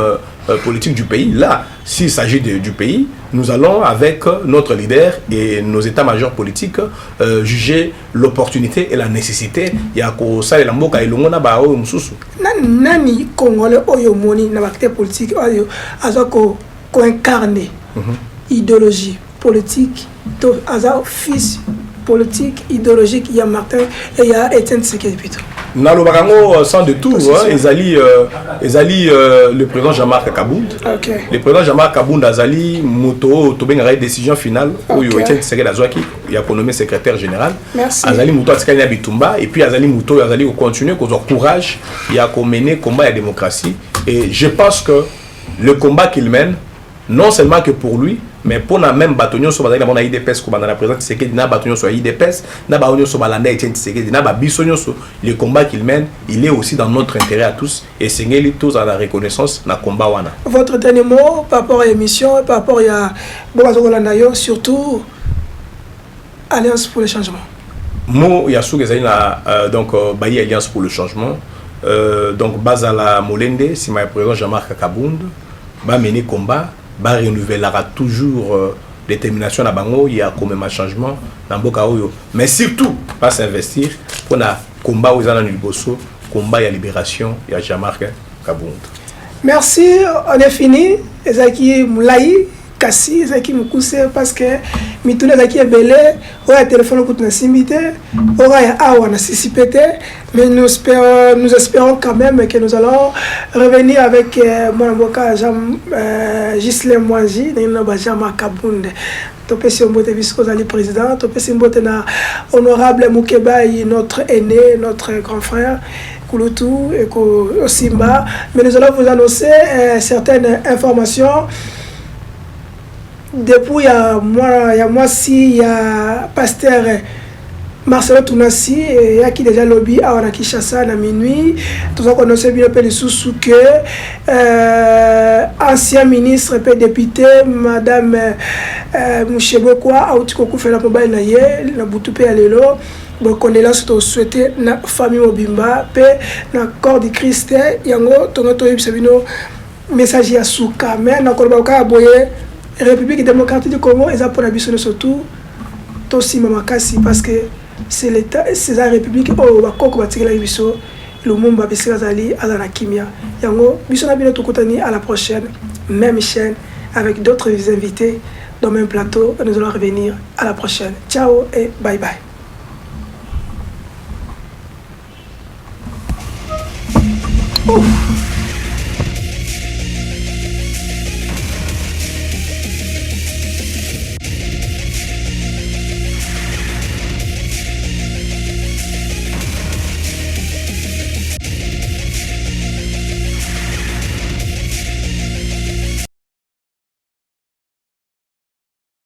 politiques du pays. Là, s'il s'agit du pays, nous allons avec notre leader et nos états-majors politiques juger l'opportunité et la nécessité. Il y a que ça et la mboka et le monde ba o mususu. Nani congolais oyo moni na acteur politique oyo azako ko incarner idéologie politique, hasard fils politique, idéologique, il y a Martin et il y a Etienne Tshisekedi plutôt. Dans le Barango, sans détour, le président Jean-Marc Kabound. Okay. Le président Jean-Marc Kabound Azali, Mouto, Tobengara, décision finale, où Etienne Tshisekedi Azouaki, il a nommé secrétaire général. Merci. Azali Mouto Atsikania Bitumba, et puis Azali Mouto, Azali continue, qu'on a courage, il a mené combat à la démocratie. Et je pense que le combat qu'il mène, non seulement que pour lui, mais pour la même bâtonnier sur la IDPS comme dans la présence c'est que na bâtonnier sur IDPS na bâtonnier sur balanda et c'est que na babisonnier sur le combat qu'il mène, il est aussi dans notre intérêt à tous et c'est ngeli tous à la reconnaissance na combat wana. Votre dernier mot par rapport à l'émission, par rapport à Bobazogolandayo, surtout Alliance pour le changement. Mo yasu gezalina donc Bayi Alliance pour le changement. Donc Bazala Molende, si ma président Jean-Marc Kabound, va mener combat, va renouvelera toujours détermination à Bango, il y a quand même un changement dans Boka Oyo. Mais surtout, pas s'investir pour un combat aux Anna Nilbosso, combat et libération, il y a Jean-Marc Kabound. Merci, on est fini. Ezaki Moulaï, Kassi, Ezaki Moukousse, parce que Mitoune Ezaki est belé, on a un téléphone qui est simité, on a un assisipété, mais nous espérons quand même que nous allons revenir avec mon avocat Ghislain Mouaji, Jean-Marc Kabound. Topé si on bote vice-président président, topé si on bote na honorable Moukeba, notre aîné, notre grand frère. Kouloutou et Simba, mais nous allons vous annoncer certaines informations. Depuis il y a mois-ci, il y a pasteur Marcelo Tounassi qui déjà lobby à Kinshasa à minuit. Tout ça qu'on sait bien le sous que ancien ministre et député madame Mouchebokwa a outikoku fait la mobile na ye na butupe ya lelo. Bon, condoléances to souhaiter na famille Mobimba pe na corps de Christ yango tongoto yebisabino message ya suka mais na kolba ka boye République démocratique du Congo eza pour la biso surtout to sima makasi parce que c'est l'état c'est la République o ba koko batikela biso Lumumba bisika zali ala na kimia yango biso na bino tokutani à la prochaine même chaîne avec d'autres invités dans le même plateau. Nous allons revenir à la prochaine. Ciao et bye bye. Oof.